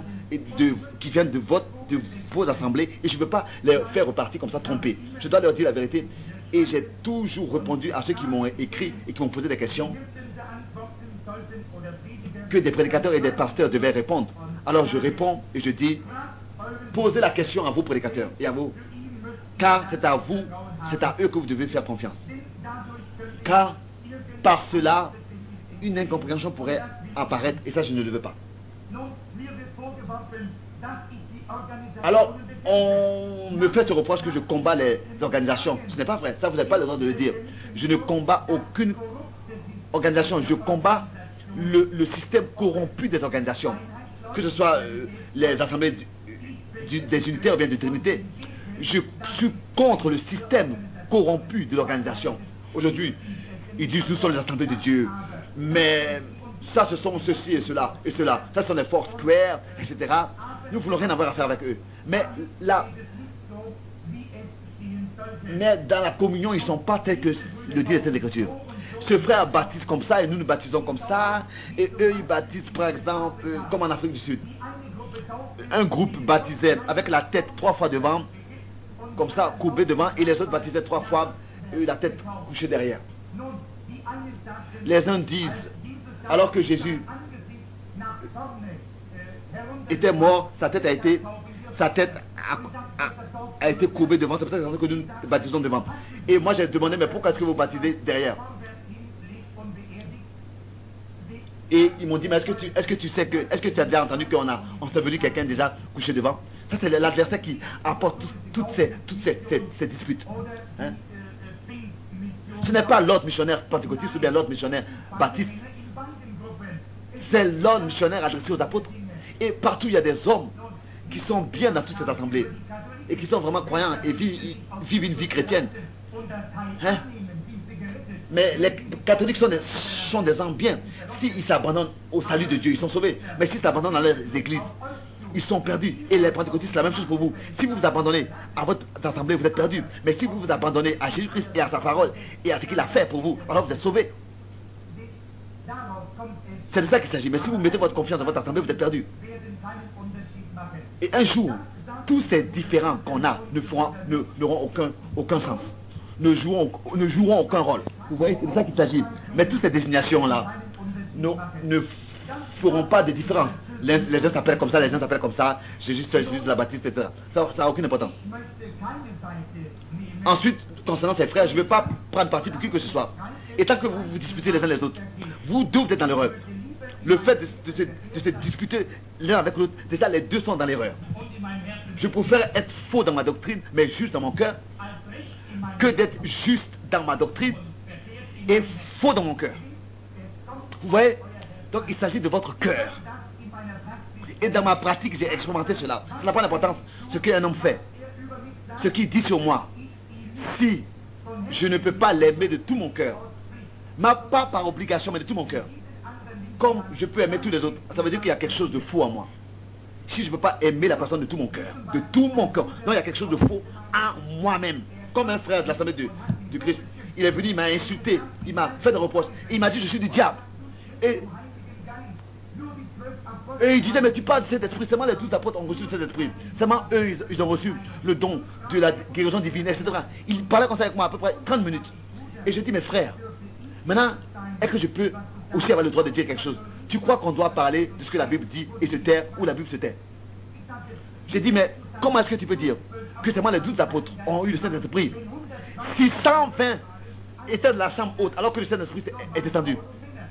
qui viennent de vos assemblées et je ne veux pas les faire repartir comme ça trompés. Je dois leur dire la vérité et j'ai toujours répondu à ceux qui m'ont écrit et qui m'ont posé des questions que des prédicateurs et des pasteurs devaient répondre. Alors je réponds et je dis, posez la question à vos prédicateurs et à vous, car c'est à vous, c'est à eux que vous devez faire confiance. Car par cela, une incompréhension pourrait apparaître et ça je ne le veux pas. Alors, on me fait ce reproche que je combats les organisations. Ce n'est pas vrai, ça vous n'avez pas le droit de le dire. Je ne combats aucune organisation, je combats le système corrompu des organisations. Que ce soit les assemblées des unitaires ou bien des trinités. Je suis contre le système corrompu de l'organisation. Aujourd'hui, ils disent nous sommes les assemblées de Dieu, mais ça ce sont ceci et cela et cela. Ça ce sont les forces square, etc. Nous ne voulons rien avoir à faire avec eux. Mais là, dans la communion, ils ne sont pas tels que le dit les Écritures. Ce frère baptise comme ça et nous nous baptisons comme ça. Et eux, ils baptisent par exemple, comme en Afrique du Sud. Un groupe baptisait avec la tête 3 fois devant, comme ça, courbée devant, et les autres baptisaient 3 fois, la tête couchée derrière. Les uns disent, alors que Jésus était mort, sa tête a été courbée devant, c'est peut-être que nous baptisons devant. Et moi j'ai demandé, mais pourquoi est-ce que vous baptisez derrière? Et ils m'ont dit, mais est-ce que tu sais que, est-ce que tu as déjà entendu qu'on a enseveli quelqu'un déjà couché devant? Ça c'est l'adversaire qui apporte toutes ces disputes. Hein? Ce n'est pas l'ordre missionnaire pentecôtiste ou bien l'ordre missionnaire baptiste. C'est l'ordre missionnaire adressé aux apôtres. Et partout, il y a des hommes qui sont bien dans toutes ces assemblées et qui sont vraiment croyants et vivent une vie chrétienne. Hein? Mais les catholiques sont des hommes bien. S'ils s'abandonnent au salut de Dieu, ils sont sauvés. Mais s'ils s'abandonnent dans leurs églises, ils sont perdus. Et les pentecôtistes, c'est la même chose pour vous. Si vous vous abandonnez à votre assemblée, vous êtes perdus. Mais si vous vous abandonnez à Jésus-Christ et à sa parole et à ce qu'il a fait pour vous, alors vous êtes sauvés. C'est de ça qu'il s'agit. Mais si vous mettez votre confiance dans votre assemblée, vous êtes perdus. Et un jour, tous ces différents qu'on a n'auront aucun sens. Ne joueront aucun rôle. Vous voyez, c'est de ça qu'il s'agit. Mais toutes ces désignations-là ne feront pas de différence. Les uns s'appellent comme ça, les uns s'appellent comme ça. Jésus seul, Jésus la Baptiste, etc. Ça n'a aucune importance. Ensuite, concernant ses frères, je ne veux pas prendre parti pour qui que ce soit. Et tant que vous vous disputez les uns les autres, vous deux, vous êtes dans l'erreur. Le fait de se disputer l'un avec l'autre, déjà les deux sont dans l'erreur. Je préfère être faux dans ma doctrine, mais juste dans mon cœur, que d'être juste dans ma doctrine et faux dans mon cœur. Vous voyez? Donc il s'agit de votre cœur. Et dans ma pratique, j'ai expérimenté cela. Ça n'a pas d'importance ce qu'un homme fait. Ce qu'il dit sur moi. Si je ne peux pas l'aimer de tout mon cœur, pas par obligation, mais de tout mon cœur, comme je peux aimer tous les autres, ça veut dire qu'il y a quelque chose de faux en moi. Si je ne peux pas aimer la personne de tout mon cœur, non, il y a quelque chose de faux en moi-même. Comme un frère de l'Assemblée du Christ, il est venu, il m'a insulté, il m'a fait des reproches, il m'a dit je suis du diable. Et il disait mais tu parles de cet esprit, seulement les 12 apôtres ont reçu cet esprit. Seulement eux, ils ont reçu le don de la guérison divine, etc. Il parlait comme ça avec moi à peu près 30 minutes. Et je dis mes frères, maintenant, est-ce que je peux aussi avoir le droit de dire quelque chose? Tu crois qu'on doit parler de ce que la Bible dit et se taire ou la Bible se tait? J'ai dit mais comment est-ce que tu peux dire que seulement les 12 apôtres ont eu le Saint-Esprit? 620 étaient dans la chambre haute alors que le Saint-Esprit est descendu.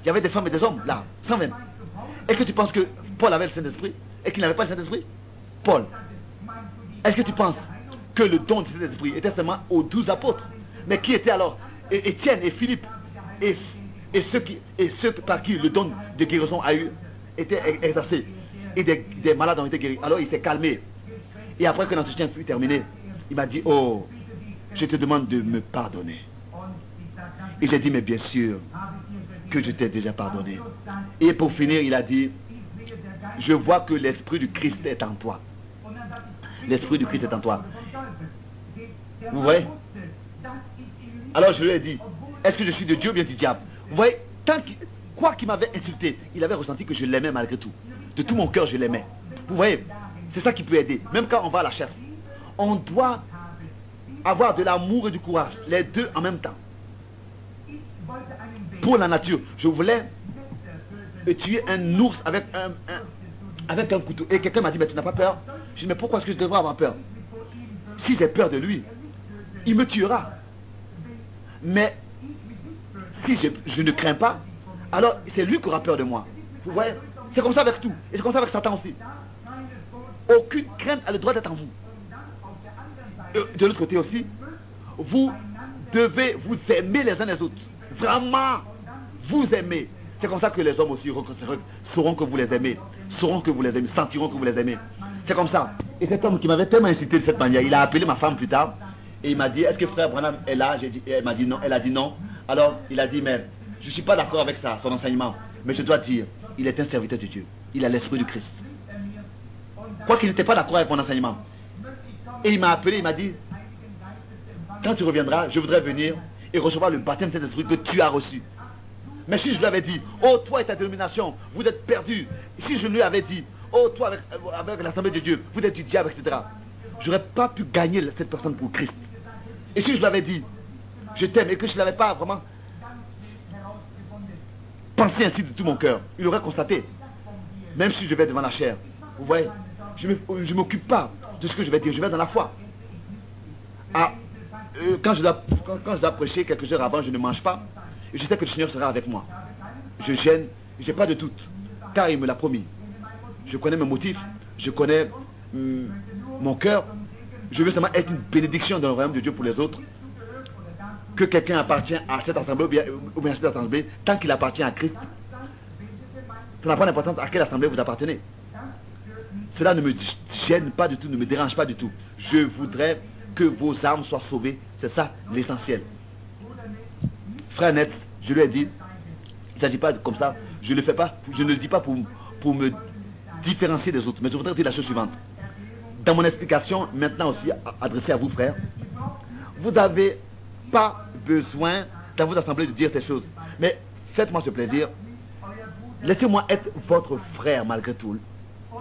Il y avait des femmes et des hommes là, 120. Est-ce que tu penses que Paul avait le Saint-Esprit et qu'il n'avait pas le Saint-Esprit? Paul, est-ce que tu penses que le don du Saint-Esprit était seulement aux 12 apôtres? Mais qui étaient alors Étienne et Philippe et ceux par qui le don de guérison a eu été exercé et des malades ont été guéris. Alors il s'est calmé. Et après que l'entretien fut terminé, il m'a dit, oh, je te demande de me pardonner. Et j'ai dit, mais bien sûr que je t'ai déjà pardonné. Et pour finir, il a dit, je vois que l'Esprit du Christ est en toi. L'Esprit du Christ est en toi. Vous voyez? Alors je lui ai dit, est-ce que je suis de Dieu ou bien du diable? Vous voyez, quoi qu'il m'avait insulté, il avait ressenti que je l'aimais malgré tout. De tout mon cœur, je l'aimais. Vous voyez, c'est ça qui peut aider. Même quand on va à la chasse, on doit avoir de l'amour et du courage, les deux en même temps. Pour la nature, je voulais tuer un ours avec un couteau. Et quelqu'un m'a dit, mais tu n'as pas peur? Je dis, mais pourquoi est-ce que je devrais avoir peur? Si j'ai peur de lui, il me tuera. Mais si je ne crains pas, alors c'est lui qui aura peur de moi. Vous voyez? C'est comme ça avec tout. Et c'est comme ça avec Satan aussi. Aucune crainte a le droit d'être en vous. De l'autre côté aussi, vous devez vous aimer les uns les autres. Vraiment, vous aimer. C'est comme ça que les hommes aussi sauront que vous les aimez. Sauront que vous les aimez, sentiront que vous les aimez. C'est comme ça. Et cet homme qui m'avait tellement incité de cette manière, il a appelé ma femme plus tard. Et il m'a dit, est-ce que frère Branham est là? Elle m'a dit non. Elle a dit non. Alors il a dit, mais je ne suis pas d'accord avec ça, son enseignement. Mais je dois dire, il est un serviteur de Dieu. Il a l'Esprit du Christ. Quoi qu'il n'était pas d'accord avec mon enseignement. Et il m'a appelé, il m'a dit, quand tu reviendras, je voudrais venir et recevoir le baptême de cet esprit que tu as reçu. Mais si je lui avais dit, oh toi et ta dénomination, vous êtes perdus. Si je lui avais dit, oh toi avec l'Assemblée de Dieu, vous êtes du diable, etc. Je n'aurais pas pu gagner cette personne pour Christ. Et si je lui avais dit, je t'aime, et que je ne l'avais pas vraiment pensé ainsi de tout mon cœur, il aurait constaté, même si je vais devant la chair. Vous voyez, je ne m'occupe pas de ce que je vais dire, je vais dans la foi. Quand je dois prêcher quelques heures avant, je ne mange pas. Et je sais que le Seigneur sera avec moi. Je gêne, je n'ai pas de doute, car il me l'a promis. Je connais mes motifs, je connais mon cœur. Je veux seulement être une bénédiction dans le royaume de Dieu pour les autres. que quelqu'un appartient à cette assemblée ou bien à cette assemblée, tant qu'il appartient à Christ, ça n'a pas d'importance à quelle assemblée vous appartenez. Cela ne me gêne pas du tout, ne me dérange pas du tout. Je voudrais que vos âmes soient sauvées. C'est ça l'essentiel. Frère Netz, je lui ai dit, il ne s'agit pas comme ça, je ne le fais pas, je ne le dis pas pour me différencier des autres, mais je voudrais dire la chose suivante. Dans mon explication, maintenant aussi adressée à vous, frères, vous n'avez pas besoin dans vos assemblées de dire ces choses. Mais faites-moi ce plaisir. Laissez-moi être votre frère malgré tout.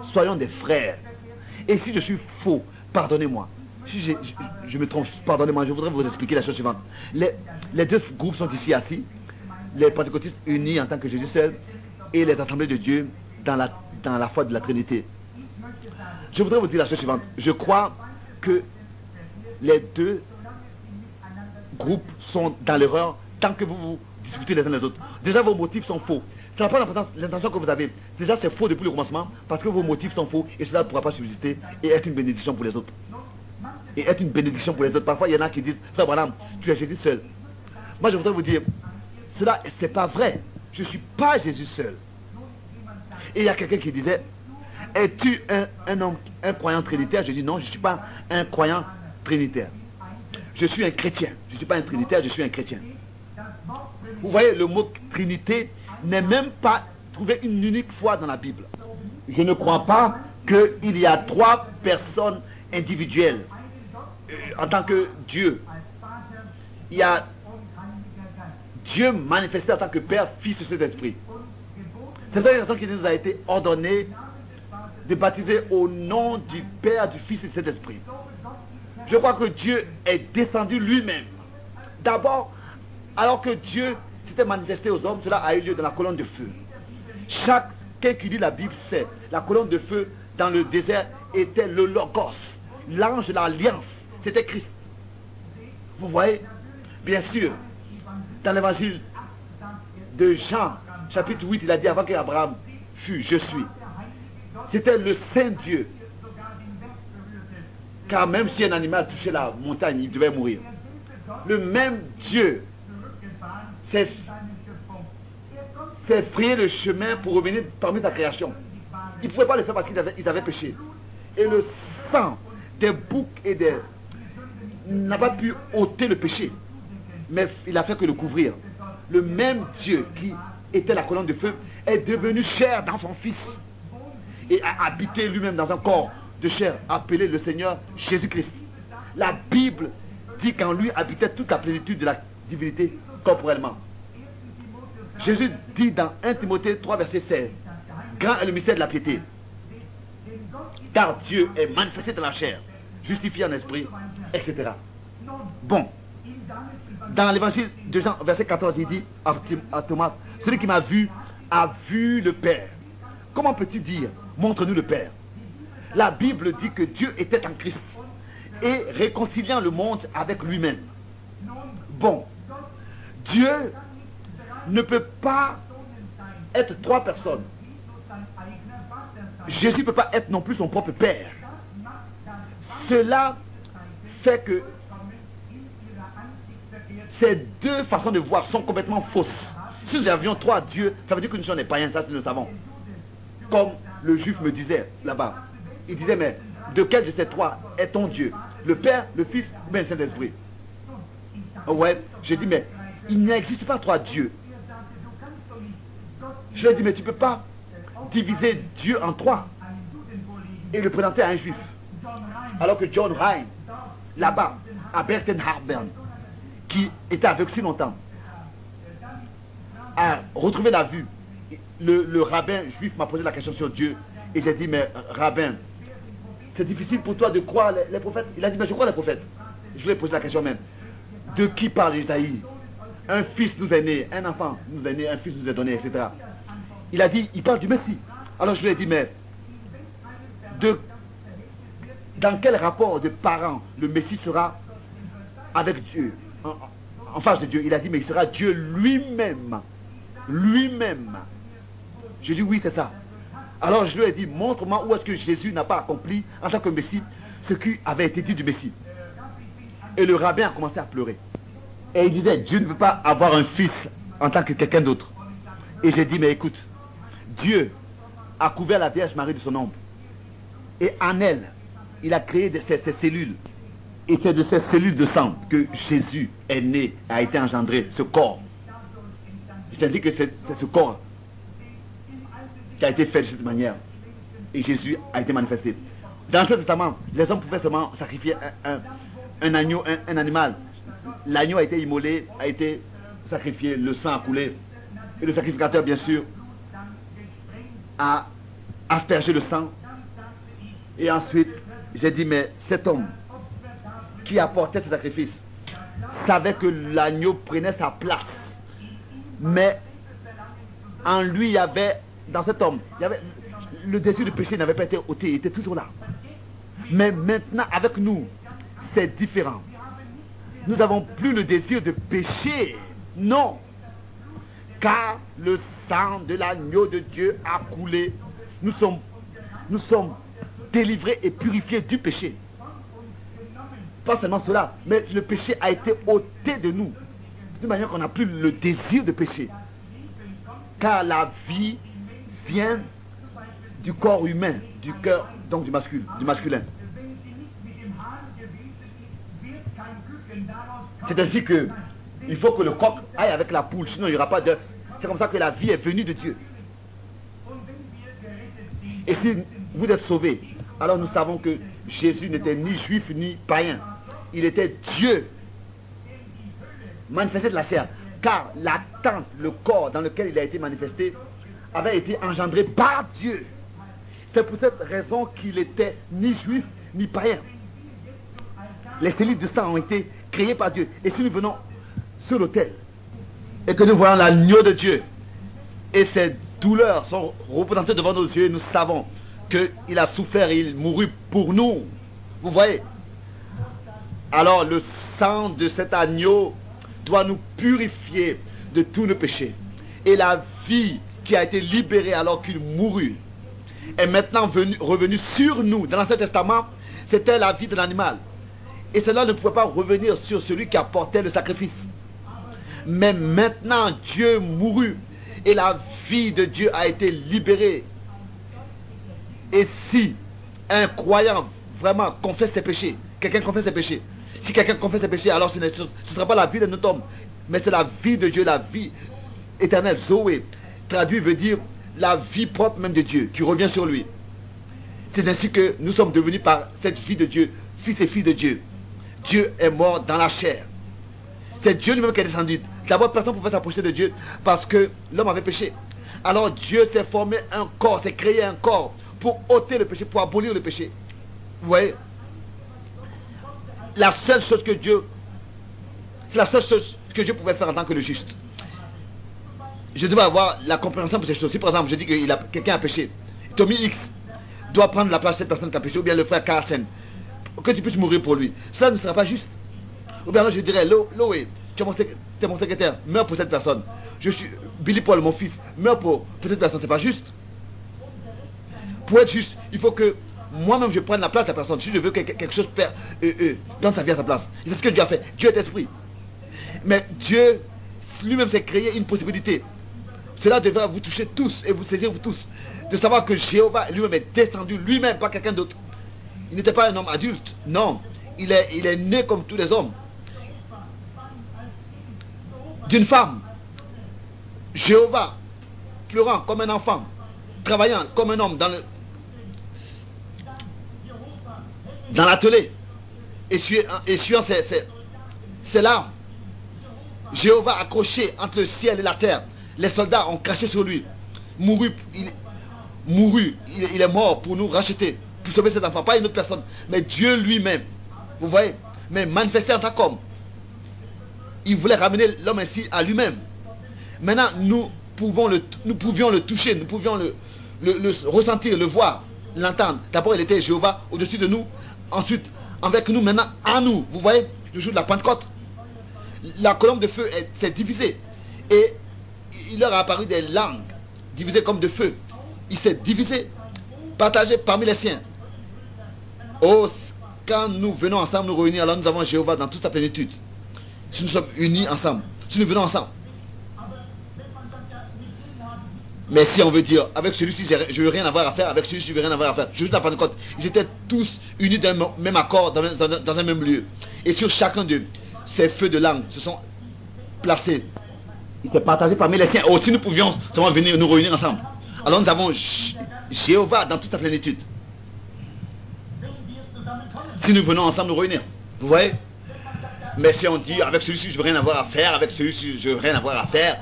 Soyons des frères. Et si je suis faux, pardonnez-moi. Si je me trompe, pardonnez-moi. Je voudrais vous expliquer la chose suivante. Les deux groupes sont ici assis. Les pentecôtistes unis en tant que Jésus seul et les assemblées de Dieu dans la foi de la Trinité. Je voudrais vous dire la chose suivante. Je crois que les deux groupes sont dans l'erreur tant que vous vous disputez les uns les autres. Déjà, vos motifs sont faux. Ça n'a pas d'importance, l'intention que vous avez. Déjà, c'est faux depuis le commencement parce que vos motifs sont faux et cela ne pourra pas subsister et être une bénédiction pour les autres. Et être une bénédiction pour les autres. Parfois, il y en a qui disent, frère Branham, tu es Jésus seul. Moi, je voudrais vous dire, cela, c'est pas vrai. Je ne suis pas Jésus seul. Et il y a quelqu'un qui disait, es-tu un croyant trinitaire? Je dis non, je ne suis pas un croyant trinitaire. Je suis un chrétien. Je ne suis pas un trinitaire, je suis un chrétien. Vous voyez, le mot trinité n'est même pas trouvé une unique fois dans la Bible. Je ne crois pas qu'il y a trois personnes individuelles en tant que Dieu. Il y a Dieu manifesté en tant que Père, Fils et Saint-Esprit. C'est pour cette raison qu'il nous a été ordonné de baptiser au nom du Père, du Fils et du Saint-Esprit. Je crois que Dieu est descendu lui-même. D'abord, alors que Dieu s'était manifesté aux hommes, cela a eu lieu dans la colonne de feu. Chacun qui lit la Bible sait, la colonne de feu dans le désert était le Logos, l'ange de l'alliance, c'était Christ. Vous voyez, bien sûr, dans l'évangile de Jean, chapitre 8, il a dit avant qu'Abraham fût, je suis. C'était le Saint Dieu. Car même si un animal touchait la montagne, il devait mourir. Le même Dieu s'est frayé le chemin pour revenir parmi sa création. Il ne pouvait pas le faire parce qu'ils avaient péché. Et le sang des boucs et des... n'a pas pu ôter le péché. Mais il a fait que le couvrir. Le même Dieu qui était la colonne de feu est devenu chair dans son Fils. Et a habité lui-même dans un corps de chair appelé le Seigneur Jésus-Christ. La Bible dit qu'en lui habitait toute la plénitude de la divinité corporellement. Jésus dit dans 1 Timothée 3, verset 16, grand est le mystère de la piété, car Dieu est manifesté dans la chair, justifié en esprit, etc. Bon, dans l'évangile de Jean, verset 14, il dit à Thomas, celui qui m'a vu a vu le Père. Comment peux-tu dire, montre-nous le Père? La Bible dit que Dieu était en Christ et réconciliant le monde avec lui-même. Bon, Dieu ne peut pas être trois personnes. Jésus ne peut pas être non plus son propre Père. Cela fait que ces deux façons de voir sont complètement fausses. Si nous avions trois dieux, ça veut dire que nous sommes des païens, ça nous le savons. Comme le juif me disait là-bas. Il disait, mais de quel de ces trois est ton Dieu? Le Père, le Fils ou bien le Saint-Esprit? Ouais, je dis, mais il n'existe pas trois dieux. Je lui ai dit, mais tu ne peux pas diviser Dieu en trois et le présenter à un juif. Alors que John Ryan, là-bas, à Bergen-Harbern, qui était aveugle si longtemps, a retrouvé la vue. Le rabbin juif m'a posé la question sur Dieu et j'ai dit, mais rabbin, c'est difficile pour toi de croire les prophètes? Il a dit, mais je crois les prophètes. Je lui ai posé la question même. De qui parle Isaïe? Un fils nous est né, un enfant nous est né, un fils nous est donné, etc. Il a dit, il parle du Messie. Alors je lui ai dit, mais dans quel rapport de parents le Messie sera avec Dieu, en face de Dieu? Il a dit, mais il sera Dieu lui-même. Lui-même. Je dis, oui, c'est ça. Alors je lui ai dit, montre-moi où est-ce que Jésus n'a pas accompli en tant que Messie ce qui avait été dit du Messie. Et le rabbin a commencé à pleurer. Et il disait, Dieu ne peut pas avoir un fils en tant que quelqu'un d'autre. Et j'ai dit, mais écoute, Dieu a couvert la Vierge Marie de son ombre. Et en elle, il a créé ces cellules. Et c'est de ces cellules de sang que Jésus est né, a été engendré, ce corps. C'est-à-dire que c'est ce corps qui a été fait de cette manière. Et Jésus a été manifesté. Dans l'Ancien Testament, les hommes pouvaient seulement sacrifier un agneau, un animal. L'agneau a été immolé, a été sacrifié, le sang a coulé. Et le sacrificateur, bien sûr, a aspergé le sang. Et ensuite, j'ai dit, mais cet homme qui apportait ce sacrifice savait que l'agneau prenait sa place. Mais en lui, il y avait, dans cet homme, il y avait, le désir du péché n'avait pas été ôté, il était toujours là. Mais maintenant, avec nous, c'est différent. Nous n'avons plus le désir de pécher. Non. Car le sang de l'agneau de Dieu a coulé. Nous sommes délivrés et purifiés du péché. Pas seulement cela, mais le péché a été ôté de nous. De manière qu'on n'a plus le désir de pécher. Car la vie vient du corps humain, du cœur, donc du masculin. C'est ainsi que il faut que le coq aille avec la poule, sinon il n'y aura pas d'œuf. C'est comme ça que la vie est venue de Dieu. Et si vous êtes sauvés, alors nous savons que Jésus n'était ni juif ni païen. Il était Dieu, manifesté de la chair. Car la tente, le corps dans lequel il a été manifesté, avait été engendré par Dieu. C'est pour cette raison qu'il était ni juif ni païen. Les cellules de sang ont été créées par Dieu. Et si nous venons sur l'autel et que nous voyons l'agneau de Dieu et ses douleurs sont représentées devant nos yeux, nous savons qu'il a souffert et il mourut pour nous. Vous voyez? Alors le sang de cet agneau doit nous purifier de tous nos péchés. Et la vie qui a été libérée alors qu'il mourut est maintenant revenue sur nous. Dans l'Ancien Testament, c'était la vie de l'animal. Et cela ne pouvait pas revenir sur celui qui apportait le sacrifice. Mais maintenant, Dieu mourut et la vie de Dieu a été libérée. Et si un croyant vraiment confesse ses péchés, quelqu'un confesse ses péchés, si quelqu'un confesse ses péchés, alors ce ne sera pas la vie de notre homme, mais c'est la vie de Dieu, la vie éternelle, Zoé. Traduit veut dire la vie propre même de Dieu, qui revient sur lui. C'est ainsi que nous sommes devenus par cette vie de Dieu, fils et filles de Dieu. Dieu est mort dans la chair. C'est Dieu lui-même qui est descendu. D'abord, personne ne pouvait s'approcher de Dieu parce que l'homme avait péché. Alors Dieu s'est formé un corps, s'est créé un corps pour ôter le péché, pour abolir le péché. Vous voyez? La seule chose que Dieu, c'est la seule chose que Dieu pouvait faire en tant que le juste. Je devais avoir la compréhension pour ces choses. Si par exemple je dis que quelqu'un a péché, Tommy X doit prendre la place de cette personne qui a péché, ou bien le frère Carlsen, que tu puisses mourir pour lui. Cela ne sera pas juste. Ou bien alors je dirais, Loé, tu es mon secrétaire, meurs pour cette personne. Je suis Billy Paul, mon fils, meurs pour cette personne, c'est pas juste. Pour être juste, il faut que moi-même je prenne la place de la personne. Si je veux que quelque chose donne sa vie à sa place. Et c'est ce que Dieu a fait. Dieu est esprit. Mais Dieu lui-même s'est créé une possibilité. Cela devrait vous toucher tous et vous saisir vous tous. De savoir que Jéhovah lui-même est descendu, lui-même, pas quelqu'un d'autre. Il n'était pas un homme adulte, non. Il est né comme tous les hommes. D'une femme. Jéhovah, pleurant comme un enfant, travaillant comme un homme dans l'atelier, essuyant ses larmes. Jéhovah accroché entre le ciel et la terre. Les soldats ont craché sur lui. Il est mort pour nous racheter, pour sauver ses enfants, pas une autre personne, mais Dieu lui-même. Vous voyez? Mais manifesté en tant qu'homme. Il voulait ramener l'homme ainsi à lui-même. Maintenant, nous pouvions le toucher, nous pouvions le ressentir, le voir, l'entendre. D'abord, il était Jéhovah au-dessus de nous. Ensuite, avec nous, maintenant, en nous. Vous voyez? Le jour de la Pentecôte. La colombe de feu s'est divisée. Et il leur a apparu des langues divisées comme de feu. Il s'est divisé, partagé parmi les siens. Oh, quand nous venons ensemble nous réunir, alors nous avons Jéhovah dans toute sa plénitude. si nous sommes unis ensemble, si nous venons ensemble. Mais si on veut dire, avec celui-ci, je ne veux rien avoir à faire, avec celui-ci, je ne veux rien avoir à faire. Juste à Pentecôte, ils étaient tous unis d'un même accord, dans un même lieu. Et sur chacun de ces feux de langue se sont placés. Ils s'est partagé parmi les siens. Aussi, nous pouvions seulement venir nous réunir ensemble. Alors nous avons Jéhovah dans toute sa plénitude. Si nous venons ensemble nous réunir. Vous voyez? Mais si on dit, avec celui-ci, je ne veux rien avoir à faire, avec celui-ci, je ne veux rien avoir à faire.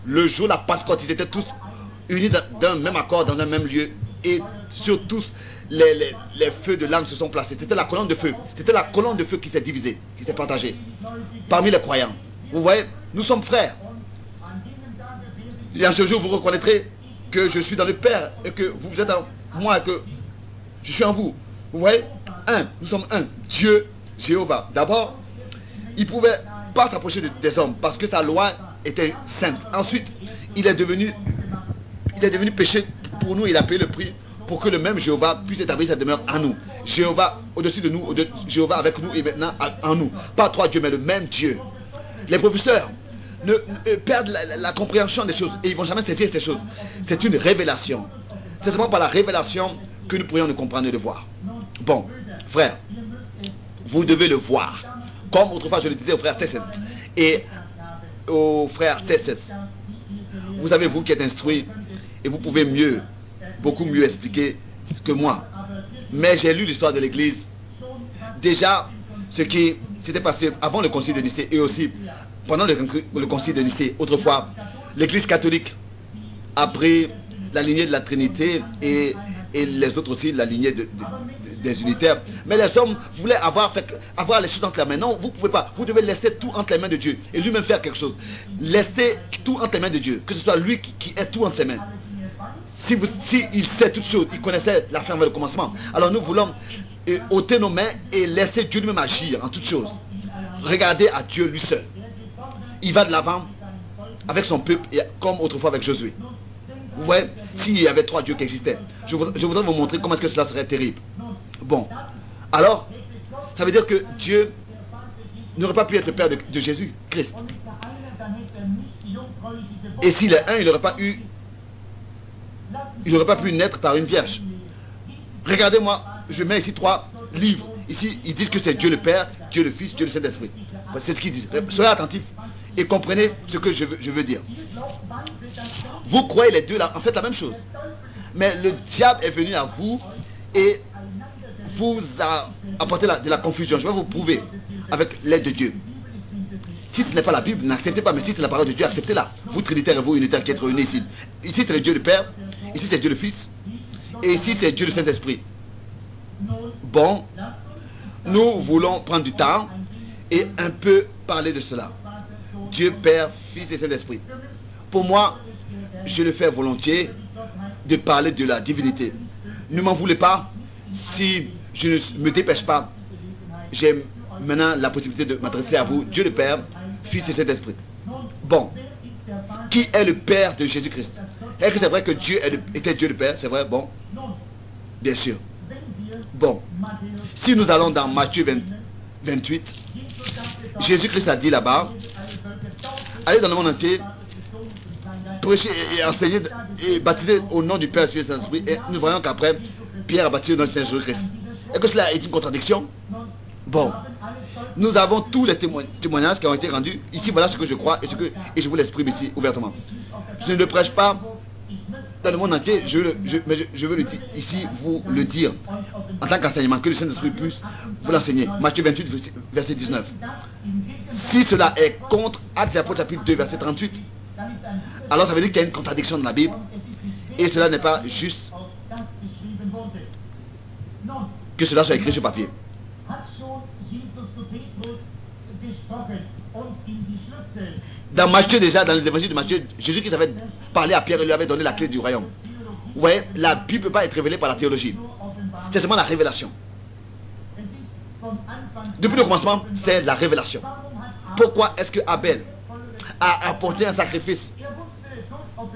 Le jour de la Pentecôte, ils étaient tous unis d'un même accord, dans un même lieu. Et sur tous, les feux de langue se sont placés. C'était la colonne de feu. C'était la colonne de feu qui s'est divisée, qui s'est partagée. Parmi les croyants. Vous voyez, nous sommes frères. Et en ce jour, vous reconnaîtrez que je suis dans le Père et que vous êtes en moi et que je suis en vous. Vous voyez? Nous sommes un. Dieu, Jéhovah. D'abord, il ne pouvait pas s'approcher des hommes parce que sa loi était sainte. Ensuite, il est devenu péché pour nous. Il a payé le prix pour que le même Jéhovah puisse établir sa demeure en nous. Jéhovah au-dessus de nous, Jéhovah avec nous et maintenant en nous. Pas trois dieux, mais le même Dieu. Les professeurs perdent la compréhension des choses et ils ne vont jamais saisir ces choses. C'est une révélation. C'est seulement par la révélation que nous pourrions nous comprendre et le voir. Bon, frère, vous devez le voir. Comme autrefois je le disais au frère Cessez et au frère Cessez. Vous avez vous qui êtes instruit et vous pouvez mieux, beaucoup mieux expliquer que moi. Mais j'ai lu l'histoire de l'Église. Déjà, ce qui s'était passé avant le concile de Nicée et aussi pendant le concile de Nicée. Autrefois, l'Église catholique a pris la lignée de la Trinité et les autres aussi la lignée des unitaires. Mais les hommes voulaient avoir les choses entre les mains. Non, vous ne pouvez pas. Vous devez laisser tout entre les mains de Dieu et lui-même faire quelque chose. Laissez tout entre les mains de Dieu. Que ce soit lui qui ait tout entre ses mains. Si il sait toutes choses, il connaissait la fin vers le commencement. Alors nous voulons ôter nos mains et laisser Dieu lui-même agir en toutes choses. Regardez à Dieu lui seul. Il va de l'avant avec son peuple, comme autrefois avec Josué. Vous voyez, s'il y avait trois dieux qui existaient, je voudrais vous montrer comment est-ce que cela serait terrible. Bon, alors, ça veut dire que Dieu n'aurait pas pu être le Père de Jésus, Christ. Et s'il est un, il n'aurait pas pu naître par une vierge. Regardez-moi, je mets ici trois livres. Ici, ils disent que c'est Dieu le Père, Dieu le Fils, Dieu le Saint-Esprit. C'est ce qu'ils disent. Soyez attentifs et comprenez ce que je veux dire. Vous croyez les deux là, en fait la même chose. Mais le diable est venu à vous et vous a apporté de la confusion. Je vais vous prouver avec l'aide de Dieu. Si ce n'est pas la Bible, n'acceptez pas, mais si c'est la parole de Dieu, acceptez-la. Vous trinitaires et vous unitaires qui êtes réunis ici. Ici c'est le Dieu le Père, ici c'est Dieu le Fils, et ici c'est Dieu le Saint-Esprit. Bon, nous voulons prendre du temps et un peu parler de cela. Dieu Père, Fils et Saint-Esprit. Pour moi, je le fais volontiers de parler de la divinité. Ne m'en voulez pas si je ne me dépêche pas. J'ai maintenant la possibilité de m'adresser à vous, Dieu le Père, Fils et Saint-Esprit. Bon, qui est le Père de Jésus-Christ? Est-ce que c'est vrai que Dieu était Dieu le Père? C'est vrai? Bon, bien sûr. Bon, si nous allons dans Matthieu 28, Jésus-Christ a dit là-bas, allez dans le monde entier, prêcher et enseigner et baptiser au nom du Père, du Fils et du Saint-Esprit. Et nous voyons qu'après, Pierre a baptisé au nom du Seigneur Jésus-Christ. Est-ce que cela est une contradiction? Bon, nous avons tous les témoignages qui ont été rendus. Ici, voilà ce que je crois et je vous l'exprime ici ouvertement. Je ne le prêche pas dans le monde entier, mais je veux ici vous le dire en tant qu'enseignement, que le Saint-Esprit puisse vous l'enseigner. Matthieu 28, verset 19. Si cela est contre Actes des Apôtres, chapitre 2, verset 38, alors ça veut dire qu'il y a une contradiction dans la Bible et cela n'est pas juste que cela soit écrit sur papier. Dans Matthieu déjà, dans l'évangile de Matthieu, Jésus-Christ avait parlé à Pierre et lui avait donné la clé du royaume. Vous voyez, la Bible ne peut pas être révélée par la théologie. C'est seulement la révélation. Depuis le commencement, c'est la révélation. Pourquoi est-ce que Abel a apporté un sacrifice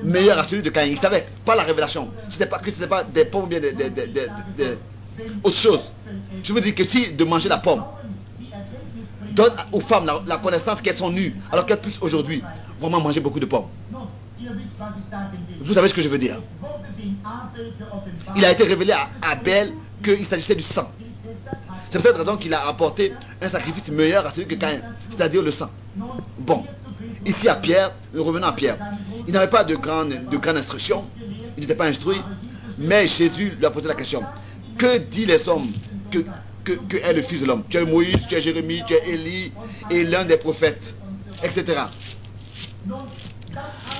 meilleur à celui de Caïn? Il savait, pas la révélation. Ce n'était pas des pommes, bien autre chose. Je veux dire que si de manger la pomme donne aux femmes la connaissance qu'elles sont nues, alors qu'elles puissent aujourd'hui vraiment manger beaucoup de pommes. Vous savez ce que je veux dire? Il a été révélé à Abel qu'il s'agissait du sang. C'est peut-être raison qu'il a apporté un sacrifice meilleur à celui que Caïn, c'est-à-dire le sang. Bon, ici à Pierre, nous revenons à Pierre. Il n'avait pas de grande instruction, il n'était pas instruit, mais Jésus lui a posé la question. Que dit les hommes que est le Fils de l'homme? Tu es Moïse, tu es Jérémie, tu es Élie et l'un des prophètes, etc.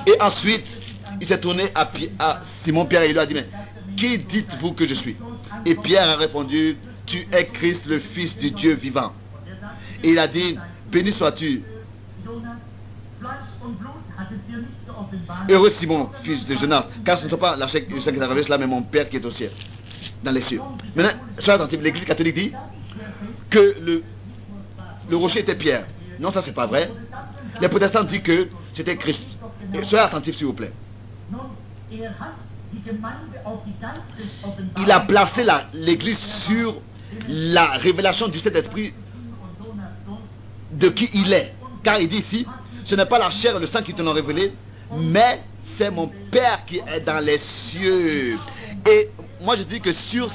Et ensuite, il s'est tourné à Simon-Pierre et il lui a dit, mais qui dites-vous que je suis? Et Pierre a répondu, tu es Christ, le Fils du Dieu vivant. Et il a dit, béni sois-tu. Heureux Simon, fils de Jonas, car ce ne sont pas la chair qui est arrivé cela, mais mon Père qui est au ciel, dans les cieux. Maintenant, soyez attentifs, l'Église catholique dit que le rocher était Pierre. Non, ça c'est pas vrai. Les protestants disent que c'était Christ. Et soyez attentifs s'il vous plaît. Il a placé l'Église sur la révélation du Saint-Esprit de qui il est. Car il dit ici, ce n'est pas la chair et le sang qui te l'ont révélé, mais c'est mon Père qui est dans les cieux. Et moi je dis que sur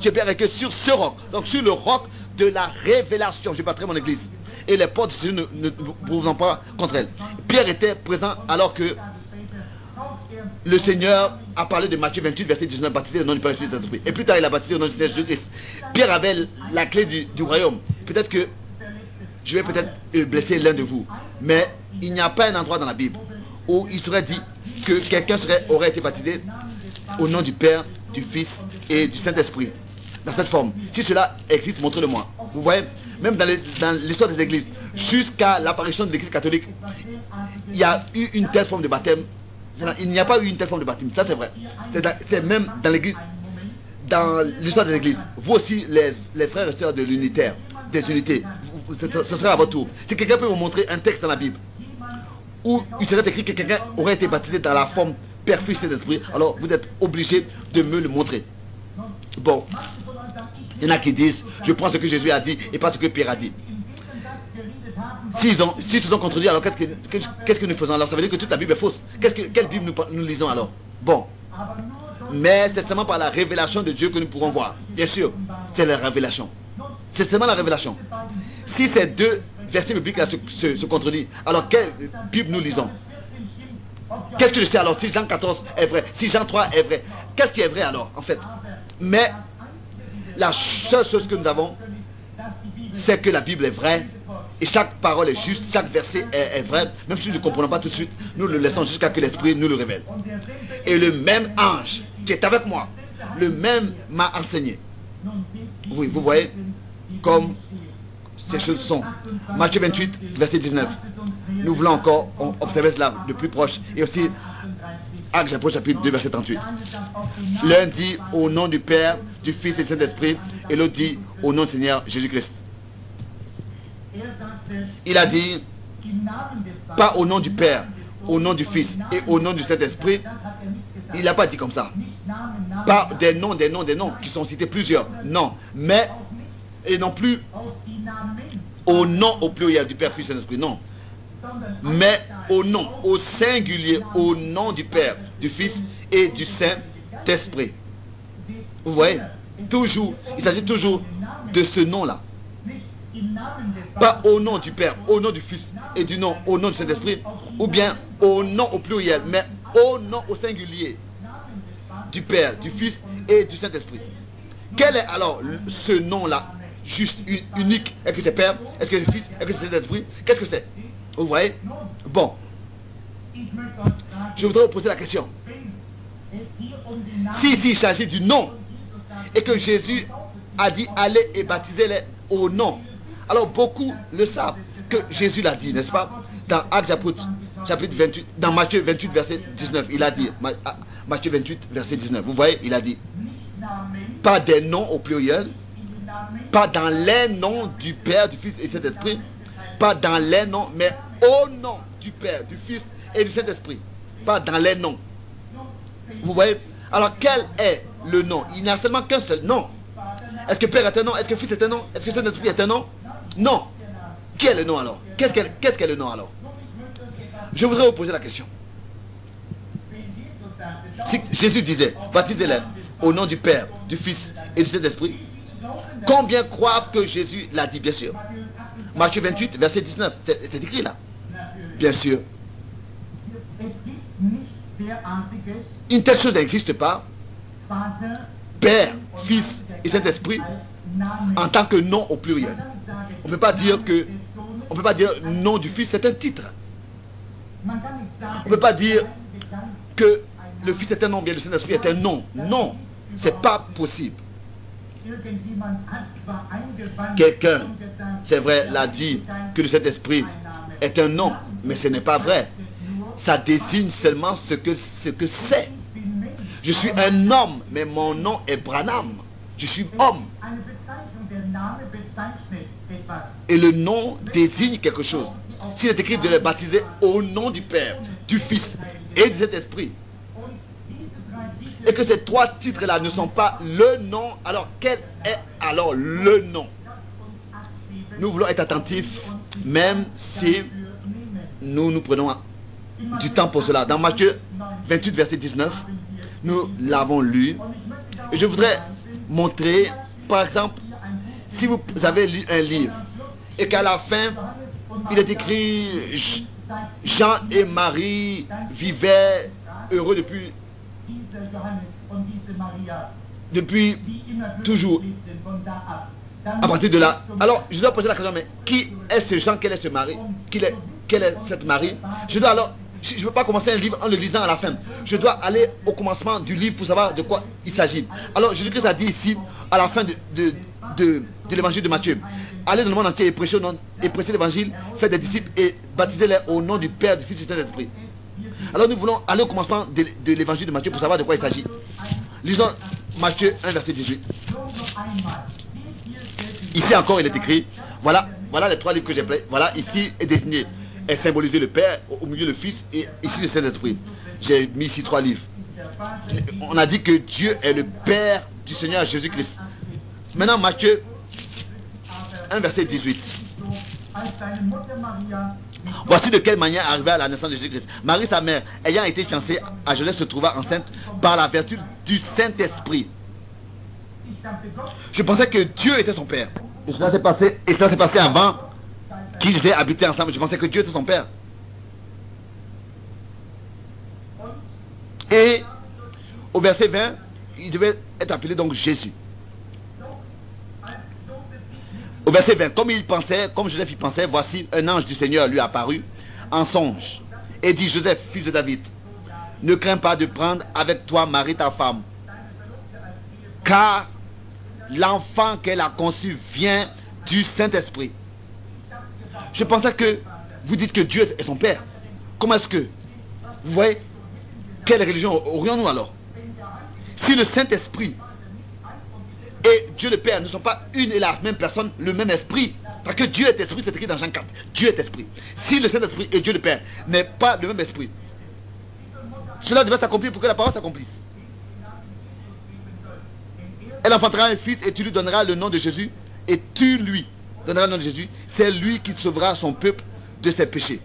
ce roc, donc sur le roc de la révélation, je bâtirai mon église. Et les portes de Jésus ne vous pas contre elle. Pierre était présent alors que le Seigneur a parlé de Matthieu 28, verset 19, baptisé au nom du Père et du Fils et de l'Esprit. Et plus tard, il a baptisé au nom du Seigneur Jésus-Christ. Pierre avait la clé du royaume. Peut-être que je vais peut-être blesser l'un de vous, mais il n'y a pas un endroit dans la Bible où il serait dit que quelqu'un aurait été baptisé au nom du Père, du Fils et du Saint-Esprit. Dans cette forme. Si cela existe, montrez-le-moi. Vous voyez, même dans l'histoire des églises, jusqu'à l'apparition de l'église catholique, il y a eu une telle forme de baptême. Il n'y a pas eu une telle forme de baptême. Ça, c'est vrai. C'est même dans l'église, dans l'histoire des églises. Vous aussi, les frères et sœurs de l'unitaire, des unités, ce sera à votre tour. Si quelqu'un peut vous montrer un texte dans la Bible où il serait écrit que quelqu'un aurait été baptisé dans la forme Père, Fils et d'Esprit, alors vous êtes obligé de me le montrer. Bon, il y en a qui disent, je prends ce que Jésus a dit et pas ce que Pierre a dit. S'ils se sont contredits, alors qu'est-ce que nous faisons alors? Ça veut dire que toute la Bible est fausse. Quelle Bible nous lisons alors? Bon, mais c'est seulement par la révélation de Dieu que nous pourrons voir. Bien sûr, c'est la révélation. C'est seulement la révélation. Si ces deux versets bibliques là se contredisent, alors quelle Bible nous lisons? Qu'est-ce que je sais alors? Si Jean 14 est vrai, si Jean 3 est vrai, qu'est-ce qui est vrai alors en fait? Mais la seule chose que nous avons, c'est que la Bible est vraie et chaque parole est juste, chaque verset est vrai. Même si nous ne comprenons pas tout de suite, nous le laissons jusqu'à ce que l'Esprit nous le révèle. Et le même ange qui est avec moi, le même m'a enseigné. Oui, vous voyez comme ces choses sont. Matthieu 28, verset 19. Nous voulons encore observer cela de plus proche. Et aussi, Actes chapitre 2, verset 38. L'un dit au nom du Père, du Fils et du Saint-Esprit, et l'autre dit au nom du Seigneur Jésus-Christ. Il a dit, pas au nom du Père, au nom du Fils et au nom du Saint-Esprit. Il n'a pas dit comme ça. Pas des noms, qui sont cités plusieurs. Non. Mais, et non plus au nom au pluriel du Père, Fils et Saint-Esprit. Non. Mais au nom, au singulier, au nom du Père, du Fils et du Saint-Esprit. Vous voyez? Toujours, il s'agit toujours de ce nom-là. Pas au nom du Père, au nom du Fils et du nom, au nom du Saint-Esprit, ou bien au nom au pluriel, mais au nom au singulier du Père, du Fils et du Saint-Esprit. Quel est alors ce nom-là, juste, unique? Est-ce que c'est Père? Est-ce que c'est Fils? Est-ce que c'est Saint-Esprit? Qu'est-ce que c'est? Vous voyez? Bon. Je voudrais vous poser la question. Si il s'agit du nom, et que Jésus a dit allez et baptisez-les au nom, alors beaucoup le savent que Jésus l'a dit, n'est-ce pas? Dans Actes chapitre 28, dans Matthieu 28, verset 19, il a dit, Matthieu 28, verset 19, vous voyez, il a dit, pas des noms au pluriel, pas dans les noms du Père, du Fils et du Saint-Esprit, pas dans les noms, mais au nom du Père, du Fils et du Saint-Esprit, pas dans les noms. Vous voyez? Alors quel est le nom? Il n'y a seulement qu'un seul nom. Est-ce que Père est un nom? Est-ce que Fils est un nom? Est-ce que Saint-Esprit est un nom? Non. qui est le nom alors? Qu'est-ce qu'est le nom alors? Je voudrais vous poser la question. Si Jésus disait, baptisez-les au nom du Père, du Fils et du Saint-Esprit, combien croient que Jésus l'a dit? Bien sûr. Matthieu 28, verset 19, c'est écrit là. Bien sûr. Une telle chose n'existe pas. Père, Fils et Saint-Esprit en tant que nom au pluriel. On ne peut pas dire nom du Fils, c'est un titre. On ne peut pas dire que le Fils est un nom, bien le Saint-Esprit est un nom. Non, c'est pas possible. Quelqu'un, c'est vrai, l'a dit que le Saint-Esprit est un nom, mais ce n'est pas vrai. Ça désigne seulement ce que c'est. Je suis un homme, mais mon nom est Branham. Je suis homme. Et le nom désigne quelque chose. S'il est écrit de les baptiser au nom du Père, du Fils et du Saint-Esprit, et que ces trois titres-là ne sont pas le nom, alors quel est alors le nom? Nous voulons être attentifs, même si nous prenons du temps pour cela. Dans Matthieu 28, verset 19, nous l'avons lu. Et je voudrais montrer, par exemple, si vous avez lu un livre et qu'à la fin, il est écrit Jean et Marie vivaient heureux depuis toujours. À partir de là, alors je dois poser la question, mais qui est ce Jean, quel est ce Marie, quelle est cette Marie? Je dois alors, je ne veux pas commencer un livre en le lisant à la fin. Je dois aller au commencement du livre pour savoir de quoi il s'agit. Alors Jésus-Christ a dit ici, à la fin de l'évangile de Matthieu, allez dans le monde entier et prêchez l'évangile, faites des disciples et baptisez-les au nom du Père, du Fils et du Saint-Esprit. Alors nous voulons aller au commencement de l'évangile de Matthieu pour savoir de quoi il s'agit. Lisons Matthieu 1, verset 18. Ici encore il est écrit, voilà les trois livres que j'ai pris. Voilà, ici est désigné, est symbolisé le Père, au milieu le Fils et ici le Saint-Esprit. J'ai mis ici trois livres. On a dit que Dieu est le Père du Seigneur Jésus-Christ. Maintenant Matthieu 1, verset 18. Voici de quelle manière arriva à la naissance de Jésus-Christ. Marie, sa mère, ayant été fiancée à Joseph, se trouva enceinte par la vertu du Saint-Esprit. Je pensais que Dieu était son père. Et cela s'est passé avant qu'ils aient habité ensemble. Je pensais que Dieu était son père. Et au verset 20, il devait être appelé donc Jésus. Au verset 20, comme Joseph y pensait, voici un ange du Seigneur lui apparut en songe et dit, Joseph, fils de David, ne crains pas de prendre avec toi Marie ta femme, car l'enfant qu'elle a conçu vient du Saint-Esprit. Je pensais que vous dites que Dieu est son Père. Comment est-ce que, vous voyez, quelle religion aurions-nous alors? Si le Saint-Esprit et Dieu le Père ne sont pas une et la même personne, le même esprit. Parce que Dieu est esprit, c'est écrit dans Jean 4. Dieu est esprit. Si le Saint-Esprit et Dieu le Père n'est pas le même esprit, cela devait s'accomplir pour que la parole s'accomplisse. Elle enfantera un fils et tu lui donneras le nom de Jésus. Et tu lui donneras le nom de Jésus. C'est lui qui sauvera son peuple de ses péchés.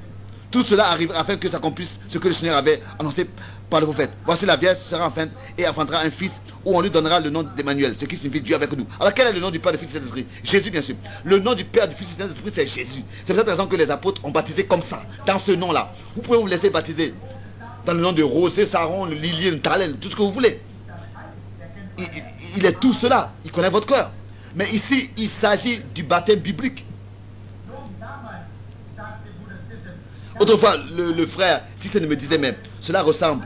Tout cela arrivera afin que s'accomplisse ce que le Seigneur avait annoncé par le prophète. Voici la Vierge sera enceinte et enfantera un fils où on lui donnera le nom d'Emmanuel, ce qui signifie Dieu avec nous. Alors quel est le nom du Père, du Fils et du Saint-Esprit? Jésus, bien sûr. Le nom du Père, du Fils et du Saint-Esprit, c'est Jésus. C'est pour cette raison que les apôtres ont baptisé comme ça, dans ce nom-là. Vous pouvez vous laisser baptiser dans le nom de Rosé, Saron, le Lilier, le Talel, tout ce que vous voulez. Il est tout cela. Il connaît votre cœur. Mais ici, il s'agit du baptême biblique. Autrefois, le frère, si ça ne me disait même, cela ressemble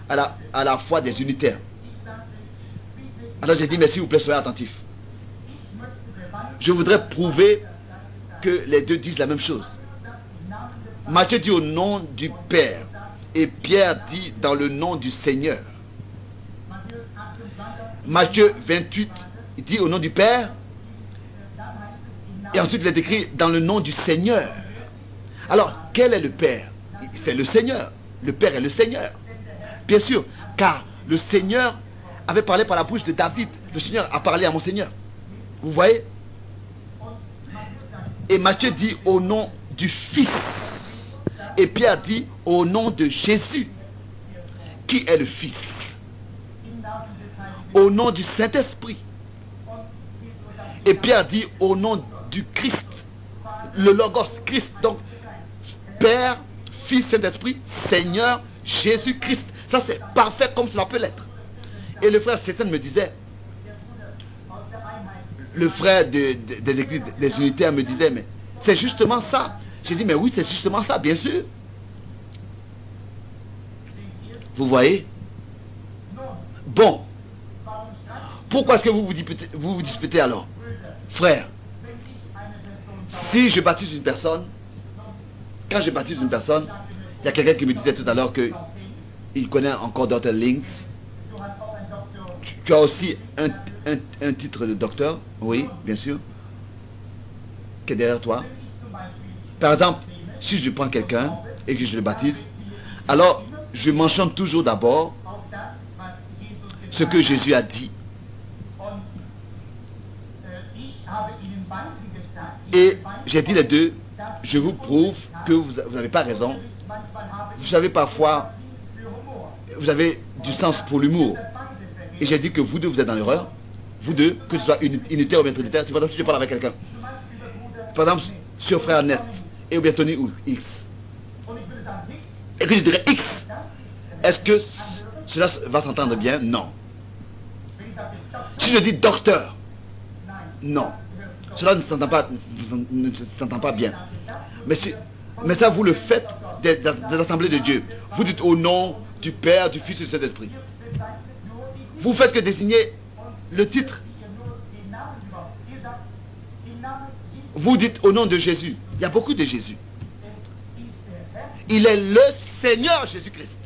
à la foi des unitaires. Alors j'ai dit, mais s'il vous plaît, soyez attentifs. Je voudrais prouver que les deux disent la même chose. Matthieu dit au nom du Père et Pierre dit dans le nom du Seigneur. Matthieu 28 dit au nom du Père et ensuite il est écrit dans le nom du Seigneur. Alors, quel est le Père? C'est le Seigneur. Le Père est le Seigneur. Bien sûr, car le Seigneur avait parlé par la bouche de David. Le Seigneur a parlé à mon Seigneur. Vous voyez? Et Matthieu dit au nom du Fils. Et Pierre dit au nom de Jésus. Qui est le Fils? Au nom du Saint-Esprit. Et Pierre dit au nom du Christ. Le Logos, Christ. Donc, Père, Fils, Saint-Esprit, Seigneur, Jésus-Christ. Ça, c'est parfait comme cela peut l'être. Et le frère Stéphane me disait, le frère des églises, des unitaires me disait, mais c'est justement ça. J'ai dit, mais oui, c'est justement ça, bien sûr. Vous voyez? Bon. Pourquoi est-ce que vous vous disputez alors? Frère, si je baptise une personne, quand je baptise une personne, il y a quelqu'un qui me disait tout à l'heure qu'il connaît encore Dr. Links. Tu as aussi un titre de docteur, oui, bien sûr, qui est derrière toi. Par exemple, si je prends quelqu'un et que je le baptise, alors je mentionne toujours d'abord ce que Jésus a dit. Et j'ai dit les deux, je vous prouve que vous n'avez pas raison. Vous savez, parfois, vous avez du sens pour l'humour. Et j'ai dit que vous deux, vous êtes dans l'erreur. Vous deux, que ce soit unitaire ou bien trinitaire. Si par exemple, si je parle avec quelqu'un, par exemple, sur frère Net, et ou bien Tony ou X, et que je dirais X, est-ce que cela va s'entendre bien? Non. Si je dis docteur, non. Cela ne s'entend pas bien. Mais ça, vous le faites des assemblées de Dieu. Vous dites au nom du Père, du Fils et du Saint-Esprit. Vous faites que désigner le titre. Vous dites au nom de Jésus. Il y a beaucoup de Jésus. Il est le Seigneur Jésus-Christ,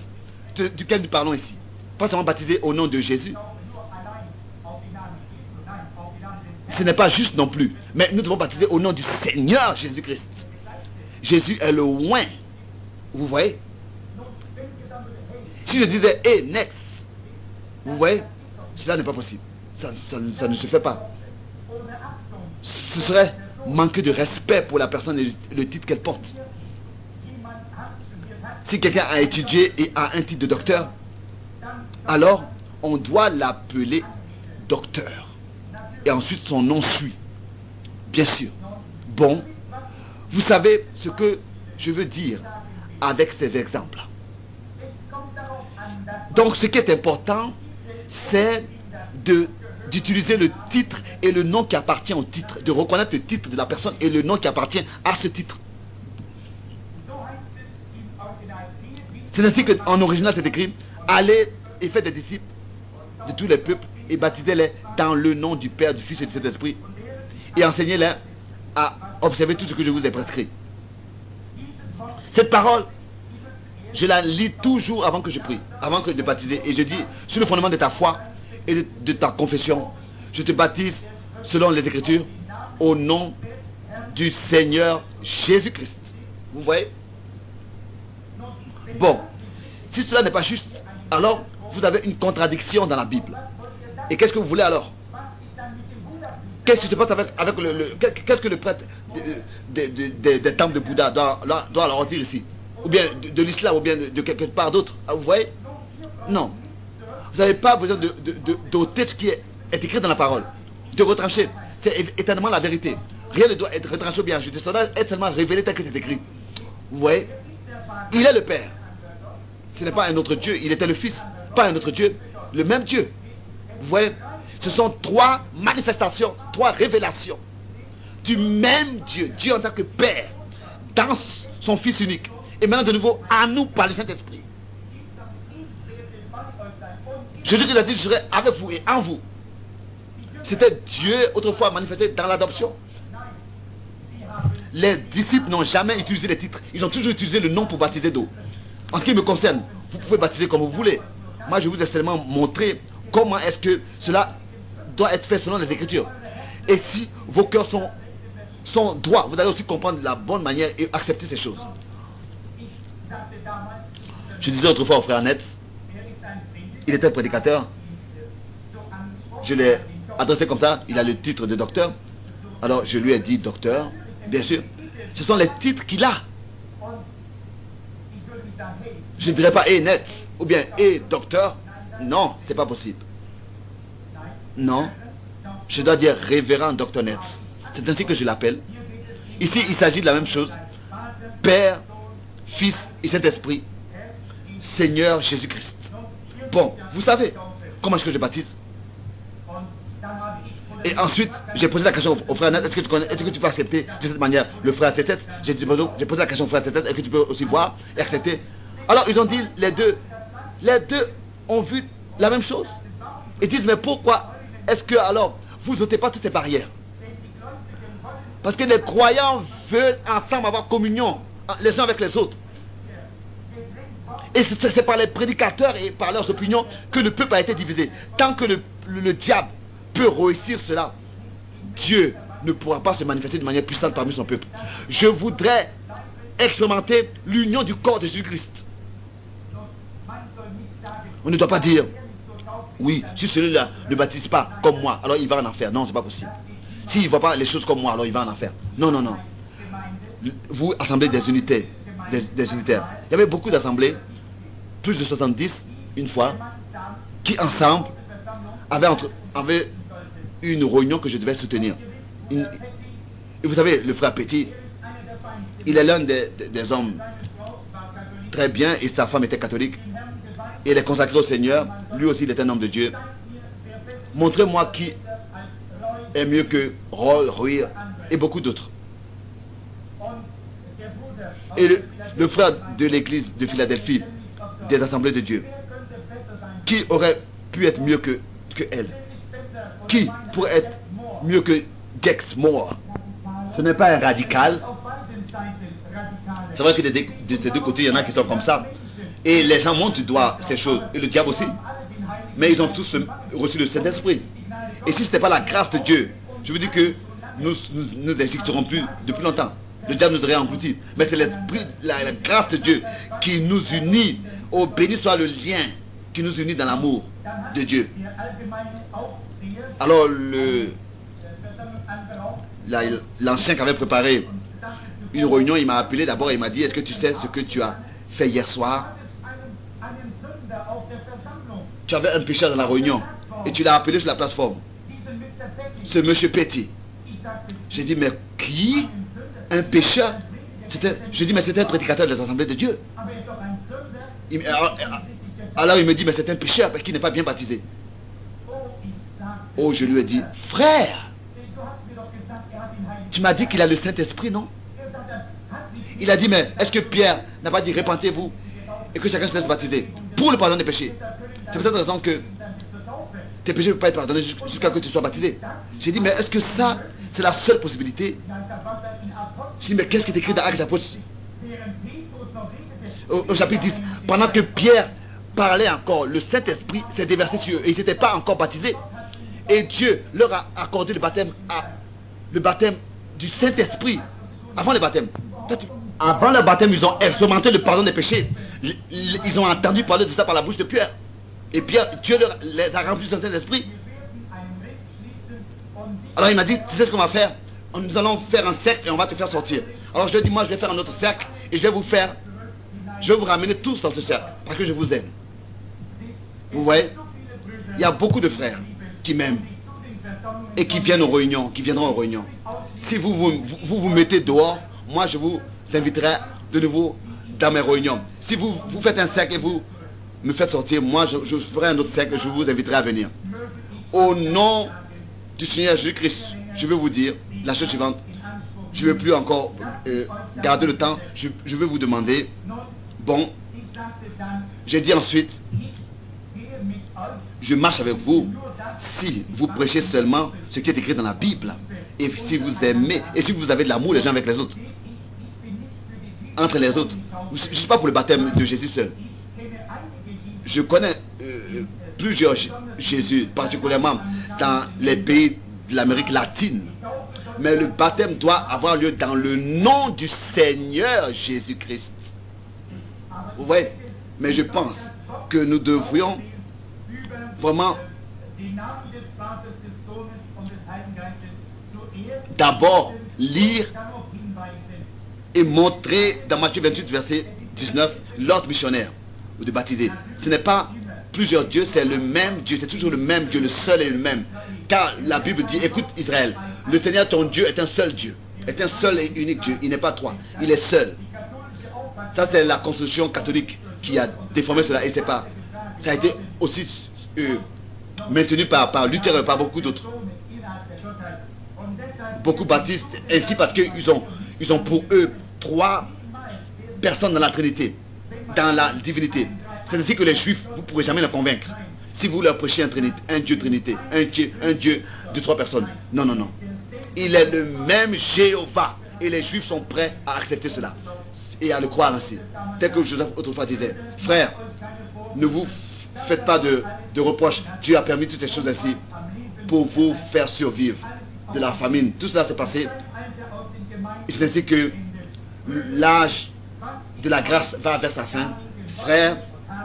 duquel nous parlons ici. Pas seulement baptisé au nom de Jésus. Ce n'est pas juste non plus. Mais nous devons baptiser au nom du Seigneur Jésus-Christ. Jésus est le oint. Vous voyez? Si je disais hey, next, vous voyez? Cela n'est pas possible. Ça ne se fait pas. Ce serait manquer de respect pour la personne et le titre qu'elle porte. Si quelqu'un a étudié et a un titre de docteur, alors on doit l'appeler docteur. Et ensuite son nom suit. Bien sûr. Bon, vous savez ce que je veux dire avec ces exemples. Donc ce qui est important, c'est d'utiliser le titre et le nom qui appartient au titre, de reconnaître le titre de la personne et le nom qui appartient à ce titre. C'est ainsi qu'en original c'est écrit, allez et faites des disciples de tous les peuples et baptisez-les dans le nom du Père, du Fils et du Saint-Esprit et enseignez-les à observer tout ce que je vous ai prescrit. Cette parole, je la lis toujours avant que je prie, avant que de baptiser. Et je dis, sur le fondement de ta foi et de ta confession, je te baptise selon les Écritures au nom du Seigneur Jésus-Christ. Vous voyez? Bon, si cela n'est pas juste, alors vous avez une contradiction dans la Bible. Et qu'est-ce que vous voulez alors? Qu'est-ce qui se passe avec qu'est-ce que le prêtre des temples de Bouddha doit leur dire ici? Ou bien de l'islam, ou bien de quelque part d'autre. Vous voyez? Non. Vous n'avez pas besoin d'ôter ce qui est écrit dans la parole. De retrancher. C'est éternellement la vérité. Rien ne doit être retranché ou bien ajouté. Ça doit être seulement révélé tel que c'est écrit. Vous voyez? Il est le Père. Ce n'est pas un autre Dieu. Il était le Fils. Pas un autre Dieu. Le même Dieu. Vous voyez? Ce sont trois manifestations, trois révélations du même Dieu. Dieu en tant que Père. Dans son Fils unique. Et maintenant de nouveau à nous par le Saint-Esprit. Jésus-Christ a dit, je serai avec vous et en vous. C'était Dieu autrefois manifesté dans l'adoption. Les disciples n'ont jamais utilisé les titres. Ils ont toujours utilisé le nom pour baptiser d'eau. En ce qui me concerne, vous pouvez baptiser comme vous voulez. Moi, je vous ai seulement montré comment est-ce que cela doit être fait selon les Écritures. Et si vos cœurs sont droits, vous allez aussi comprendre la bonne manière et accepter ces choses. Je disais autrefois au frère Net, il était prédicateur. Je l'ai adressé comme ça, il a le titre de docteur. Alors je lui ai dit docteur, Bien sûr. Ce sont les titres qu'il a. Je ne dirais pas net ou bien docteur. Non, c'est pas possible. Non. Je dois dire révérend docteur Netz. C'est ainsi que je l'appelle. Ici, il s'agit de la même chose. Père, Fils et Saint-Esprit. Seigneur Jésus-Christ. Bon, vous savez, comment est-ce que je baptise? Et ensuite, j'ai posé la question au frère Netz, est-ce que tu peux accepter de cette manière le frère Tétet? J'ai posé la question au frère Tétet, est-ce que tu peux aussi voir et accepter? Alors, ils ont dit, les deux ont vu la même chose. Ils disent, mais pourquoi est-ce que alors, vous n'ôtez pas toutes ces barrières? Parce que les croyants veulent ensemble avoir communion, les uns avec les autres. Et c'est par les prédicateurs et par leurs opinions que le peuple a été divisé. Tant que le diable peut réussir cela, Dieu ne pourra pas se manifester de manière puissante parmi son peuple. Je voudrais expérimenter l'union du corps de Jésus-Christ. On ne doit pas dire, oui, si celui-là ne baptise pas comme moi, alors il va en enfer. Non, c'est pas possible. S'il ne voit pas les choses comme moi, alors il va en enfer. Non, non, non. Vous, assemblée des unitaires, des unitaires. Il y avait beaucoup d'assemblées, plus de 70, une fois, qui ensemble avaient une réunion que je devais soutenir. Et vous savez, le frère Petit, il est l'un des hommes très bien, et sa femme était catholique. Et il est consacré au Seigneur. Lui aussi, il est un homme de Dieu. Montrez-moi qui est mieux que Roy, Ruir et beaucoup d'autres. Et le frère de l'église de Philadelphie, des assemblées de Dieu, qui aurait pu être mieux que elle? Qui pourrait être mieux que Gex Moore? Ce n'est pas un radical. C'est vrai que des deux côtés, il y en a qui sont comme ça. Et les gens montent du doigt ces choses, et le diable aussi. Mais ils ont tous reçu le Saint-Esprit. Et si ce n'était pas la grâce de Dieu, je vous dis que nous n'existerons plus depuis longtemps. Le diable nous aurait engloutis. Mais c'est l'esprit, la grâce de Dieu qui nous unit. Oh, béni soit le lien qui nous unit dans l'amour de Dieu. Alors, l'ancien qui avait préparé une réunion, il m'a appelé d'abord, il m'a dit, est-ce que tu sais ce que tu as fait hier soir? Tu avais un pécheur dans la réunion et tu l'as appelé sur la plateforme. Ce monsieur Petit. J'ai dit, mais qui? Un pécheur? Je dis, mais c'était un prédicateur des assemblées de Dieu. Alors il me dit, mais c'est un pécheur qui n'est pas bien baptisé. Oh, je lui ai dit, frère, tu m'as dit qu'il a le Saint-Esprit, non? Il a dit, mais est-ce que Pierre n'a pas dit, repentez-vous et que chacun se laisse baptiser pour le pardon des péchés? C'est peut-être raison que tes péchés ne peuvent pas être pardonnés jusqu'à ce que tu sois baptisé. J'ai dit, mais est-ce que ça, c'est la seule possibilité? J'ai dit, mais qu'est-ce qui est écrit dans Actes des Apôtres au chapitre 10? Pendant que Pierre parlait encore, le Saint-Esprit s'est déversé sur eux et ils n'étaient pas encore baptisés. Et Dieu leur a accordé le baptême du Saint-Esprit avant le baptême. Avant le baptême, ils ont expérimenté le pardon des péchés. Ils ont entendu parler de ça par la bouche de Pierre. Et Pierre, Dieu les a remplis du Saint-Esprit. Alors il m'a dit, tu sais ce qu'on va faire? Nous allons faire un cercle et on va te faire sortir. Alors je lui ai dit, moi je vais faire un autre cercle et je vais vous ramener tous dans ce cercle parce que je vous aime. Vous voyez? Il y a beaucoup de frères qui m'aiment et qui viennent aux réunions, qui viendront aux réunions. Si vous mettez dehors, moi je vous inviterai de nouveau dans mes réunions. Si vous faites un cercle et vous me faites sortir, moi je ferai un autre cercle et je vous inviterai à venir. Au nom du Seigneur Jésus-Christ, je veux vous dire la chose suivante. Je ne veux plus encore garder le temps. Je veux vous demander, bon, j'ai dit ensuite, je marche avec vous si vous prêchez seulement ce qui est écrit dans la Bible. Et si vous aimez, et si vous avez de l'amour les uns avec les autres. Entre les autres. Je ne suis pas pour le baptême de Jésus seul. Je connais plusieurs Jésus, particulièrement dans les pays de l'Amérique latine. Mais le baptême doit avoir lieu dans le nom du Seigneur Jésus-Christ. Vous voyez? Mais je pense que nous devrions vraiment d'abord lire et montrer dans Matthieu 28, verset 19, l'ordre missionnaire ou de baptiser. Ce n'est pas plusieurs dieux, c'est le même Dieu, c'est toujours le même Dieu, le seul et le même. Car la Bible dit, écoute Israël, le Seigneur ton Dieu est un seul Dieu, est un seul et unique Dieu, il n'est pas trois, il est seul. Ça c'est la construction catholique qui a déformé cela et c'est pas, ça a été aussi maintenu par Luther et par beaucoup d'autres. Beaucoup baptistes ainsi parce qu'ils ont pour eux trois personnes dans la Trinité, dans la divinité. C'est ainsi que les Juifs, vous ne pourrez jamais les convaincre. Si vous leur prêchez un Dieu Trinité, un Dieu de trois personnes. Non, non, non. Il est le même Jéhovah. Et les Juifs sont prêts à accepter cela. Et à le croire ainsi. Tel que Joseph autrefois disait, frère, ne vous faites pas de reproches. Dieu a permis toutes ces choses ainsi pour vous faire survivre de la famine. Tout cela s'est passé. Et c'est ainsi que l'âge de la grâce va vers sa fin. Frère,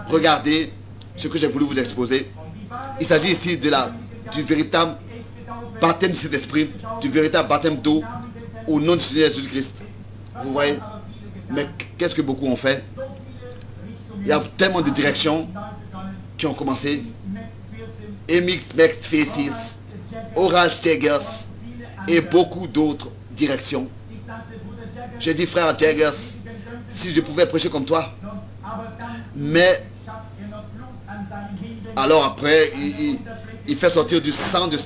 regardez ce que j'ai voulu vous exposer. Il s'agit ici du véritable baptême de cet esprit, du véritable baptême d'eau au nom du Seigneur Jésus-Christ. Vous voyez? Mais qu'est-ce que beaucoup ont fait? Il y a tellement de directions qui ont commencé. Emix McPherson, Horace Jaggers et beaucoup d'autres directions. J'ai dit, frère Jaggers, si je pouvais prêcher comme toi, mais alors après il fait sortir du sang de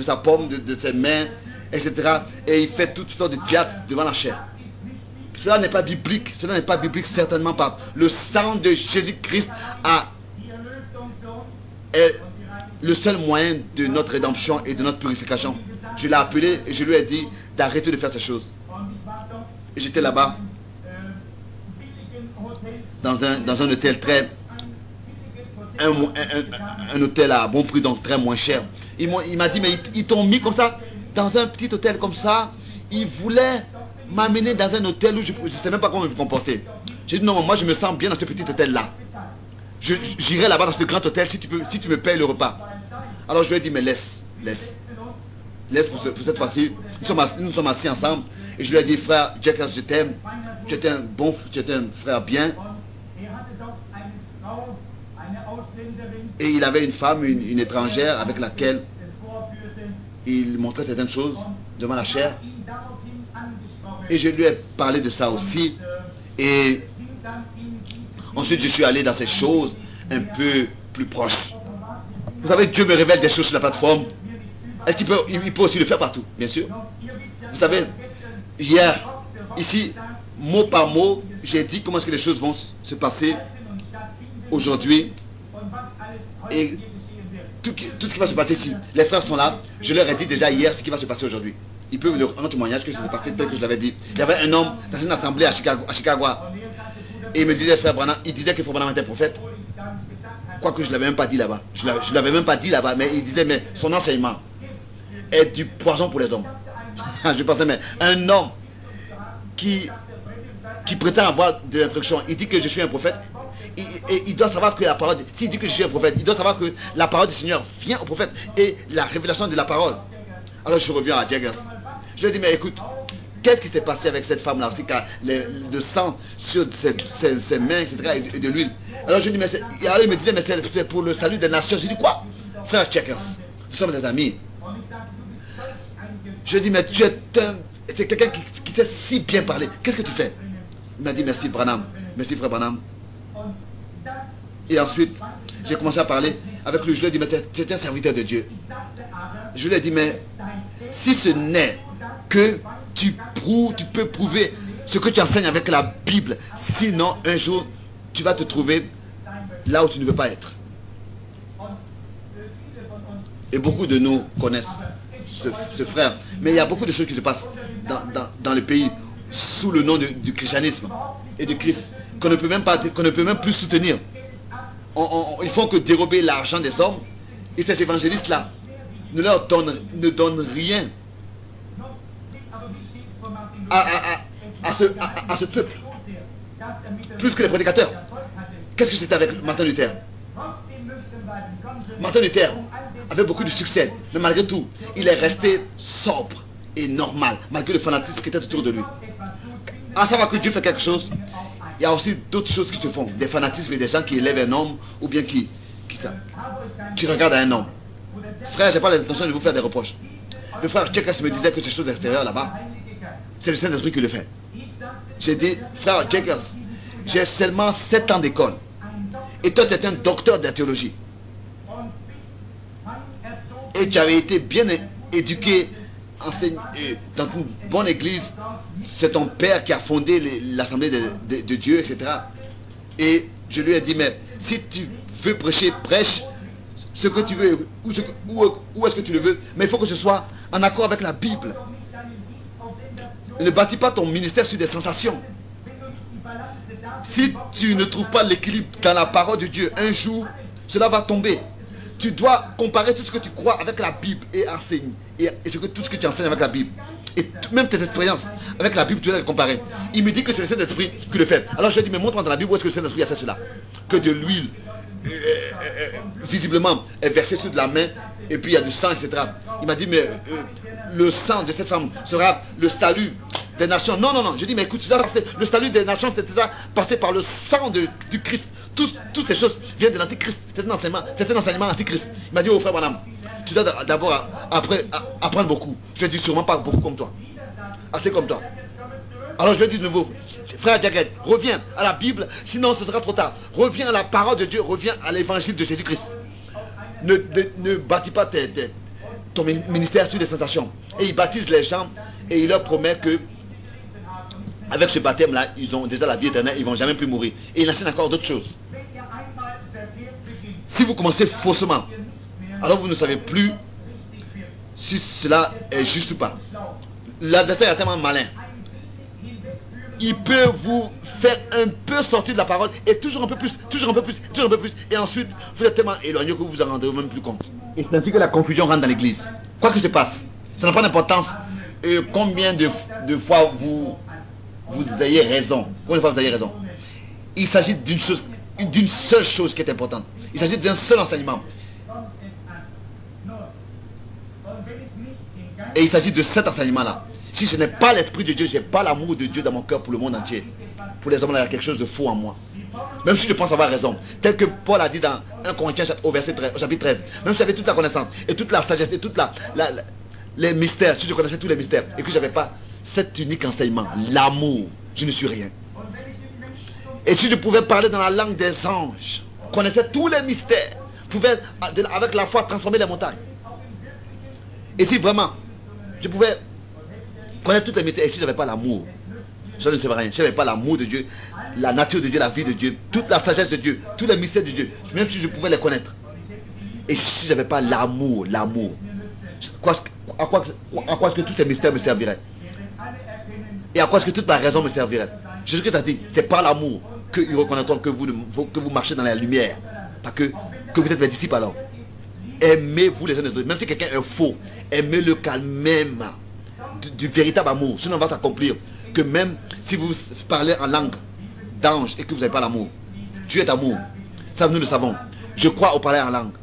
sa paume, de ses mains, etc. Et il fait toutes sortes de théâtre devant la chair. Cela n'est pas biblique, cela n'est pas biblique, certainement pas. Le sang de Jésus-Christ est le seul moyen de notre rédemption et de notre purification. Je l'ai appelé et je lui ai dit d'arrêter de faire ces choses. Et j'étais là-bas, dans un hôtel très... Un hôtel à bon prix, donc très moins cher. Il m'a dit, mais ils t'ont mis comme ça, dans un petit hôtel comme ça. Ils voulaient m'amener dans un hôtel où je ne sais même pas comment me comporter. J'ai dit, non, moi je me sens bien dans ce petit hôtel-là. J'irai là-bas dans ce grand hôtel si tu me payes le repas. Alors je lui ai dit, mais laisse pour cette fois-ci. Nous sommes assis ensemble. Et je lui ai dit, frère Jack, je t'aime. Tu étais un frère bien. Et il avait une femme, une étrangère avec laquelle il montrait certaines choses devant la chair. Et je lui ai parlé de ça aussi. Et ensuite je suis allé dans ces choses un peu plus proches. Vous savez, Dieu me révèle des choses sur la plateforme. Est-ce qu'il peut aussi le faire partout? Bien sûr. Vous savez, hier, ici, mot par mot, j'ai dit comment est-ce que les choses vont se passer aujourd'hui. Et tout ce qui va se passer ici, les frères sont là. Je leur ai dit déjà hier ce qui va se passer aujourd'hui. Ils peuvent vous rendre témoignage que ça s'est passé tel que je l'avais dit. Il y avait un homme dans une assemblée à Chicago. Et il me disait, frère Branham, il disait que frère Branham était prophète. Quoique je ne l'avais même pas dit là-bas. Je ne l'avais même pas dit là-bas, mais il disait, mais son enseignement est du poison pour les hommes. Je pensais, mais un homme qui prétend avoir de l'instruction, il dit que je suis un prophète. Et il doit savoir que la parole, s'il dit que je suis un prophète, il doit savoir que la parole du Seigneur vient au prophète et la révélation de la parole. Alors je reviens à Jaggers. Je lui ai dit, mais écoute, qu'est-ce qui s'est passé avec cette femme-là aussi, car le sang sur ses mains, etc., et de l'huile. Alors je lui ai dit, mais alors il me disait, mais c'est pour le salut des nations. J'ai dit, quoi? Frère Jaggers, nous sommes des amis. Je lui ai dit, mais tu es quelqu'un qui t'a si bien parlé. Qu'est-ce que tu fais? Il m'a dit, merci Branham, merci frère Branham. Et ensuite, j'ai commencé à parler avec lui. Je lui ai dit, mais tu es un serviteur de Dieu. Je lui ai dit, mais si ce n'est que tu peux prouver ce que tu enseignes avec la Bible, sinon un jour, tu vas te trouver là où tu ne veux pas être. Et beaucoup de nous connaissent ce frère. Mais il y a beaucoup de choses qui se passent dans le pays sous le nom du christianisme et de Christ qu'on ne peut même plus soutenir. Ils font que dérober l'argent des hommes. Et ces évangélistes-là ne donnent rien à ce peuple. Plus que les prédicateurs. Qu'est-ce que c'était avec Martin Luther? Martin Luther avait beaucoup de succès. Mais malgré tout, il est resté sobre et normal. Malgré le fanatisme qui était autour de lui. à savoir que Dieu fait quelque chose, il y a aussi d'autres choses qui se font. Des fanatismes et des gens qui élèvent un homme ou bien qui regardent à un homme. Frère, je n'ai pas l'intention de vous faire des reproches. Le frère Tchekas me disait que ces choses extérieures là-bas, c'est le Saint-Esprit qui le fait. J'ai dit, frère Tchekas, j'ai seulement 7 ans d'école. Et toi, tu es un docteur de la théologie. Et tu avais été bien éduqué, enseigné dans une bonne église. C'est ton père qui a fondé l'Assemblée de Dieu, etc. Et je lui ai dit, mais si tu veux prêcher, prêche ce que tu veux, où est-ce que tu le veux, mais il faut que ce soit en accord avec la Bible. Ne bâtis pas ton ministère sur des sensations. Si tu ne trouves pas l'équilibre dans la parole de Dieu, un jour, cela va tomber. Tu dois comparer tout ce que tu crois avec la Bible et enseigner. Et tout ce que tu enseignes avec la Bible. Et même tes expériences avec la Bible, tu dois les comparer. Il me dit que c'est le Saint-Esprit qui le fait. Alors je lui ai dit, mais montre-moi dans la Bible où est-ce que le Saint-Esprit a fait cela. Que de l'huile, visiblement, est versée sur de la main, et puis il y a du sang, etc. Il m'a dit, mais le sang de cette femme sera le salut des nations. Non, non, non. Je dis, mais écoute, le salut des nations, c'est déjà passé par le sang du Christ. Toutes ces choses viennent de l'Antichrist. C'est un enseignement antichrist. Il m'a dit, oh frère Branham, tu dois d'abord apprendre beaucoup. Je lui ai dit, sûrement pas beaucoup comme toi. Assez comme toi. Alors je lui ai dit de nouveau, frère Jacket, reviens à la Bible, sinon ce sera trop tard. Reviens à la parole de Dieu, reviens à l'évangile de Jésus-Christ. Ne bâtis pas ton ministère sur des sensations. Et il baptise les gens et il leur promet que avec ce baptême-là, ils ont déjà la vie éternelle, ils ne vont jamais plus mourir. Et il enseigne encore d'autres choses. Si vous commencez faussement, alors vous ne savez plus si cela est juste ou pas. L'adversaire est tellement malin. Il peut vous faire un peu sortir de la parole et toujours un peu plus, toujours un peu plus, toujours un peu plus. Et ensuite, vous êtes tellement éloigné que vous vous en rendez même plus compte. Et c'est ainsi que la confusion rentre dans l'église. Quoi que se passe, ça n'a pas d'importance. Combien de fois vous ayez raison. Combien de fois vous avez raison. Il s'agit d'une seule chose qui est importante. Il s'agit d'un seul enseignement. Et il s'agit de cet enseignement-là. Si je n'ai pas l'Esprit de Dieu, je n'ai pas l'amour de Dieu dans mon cœur pour le monde entier. Pour les hommes, il y a quelque chose de faux en moi. Même si je pense avoir raison. Tel que Paul a dit dans 1 Corinthiens au chapitre 13. Même si j'avais toute la connaissance et toute la sagesse et toute les mystères, si je connaissais tous les mystères et que je n'avais pas cet unique enseignement, l'amour, je ne suis rien. Et si je pouvais parler dans la langue des anges, connaissais tous les mystères, pouvais avec la foi transformer les montagnes. Et si vraiment je pouvais connaître toutes les mystères, et si je n'avais pas l'amour, je ne savais rien. Si je n'avais pas l'amour de Dieu, la nature de Dieu, la vie de Dieu, toute la sagesse de Dieu, tous les mystères de Dieu, même si je pouvais les connaître. Et si je n'avais pas l'amour, à quoi est-ce que tous ces mystères me serviraient? Et à quoi est-ce que toute ma raison me servirait? Jésus-Christ a dit, c'est par l'amour qu'ils reconnaîtront que vous marchez dans la lumière. Parce que vous êtes mes disciples alors. Aimez-vous les uns les autres. Même si quelqu'un est faux, aimez-le quand même. Du véritable amour. Sinon on va s'accomplir. Que même si vous parlez en langue d'ange et que vous n'avez pas l'amour. Dieu est amour. Ça nous le savons. Je crois au parler en langue.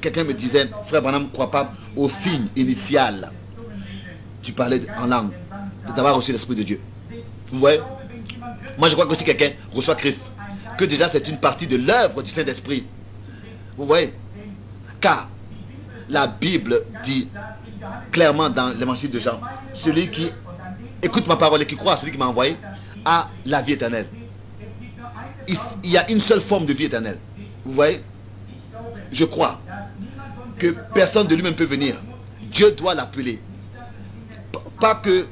Quelqu'un me disait, frère Branham ne croit pas au signe initial. Tu parlais en langue. D'avoir reçu l'Esprit de Dieu. Vous voyez? Moi je crois que si quelqu'un reçoit Christ, que déjà c'est une partie de l'œuvre du Saint-Esprit. Vous voyez? Car la Bible dit clairement dans l'évangile de Jean, celui qui écoute ma parole et qui croit à celui qui m'a envoyé a la vie éternelle. Il y a une seule forme de vie éternelle. Vous voyez? Je crois que personne de lui-même peut venir. Dieu doit l'appeler. Pas que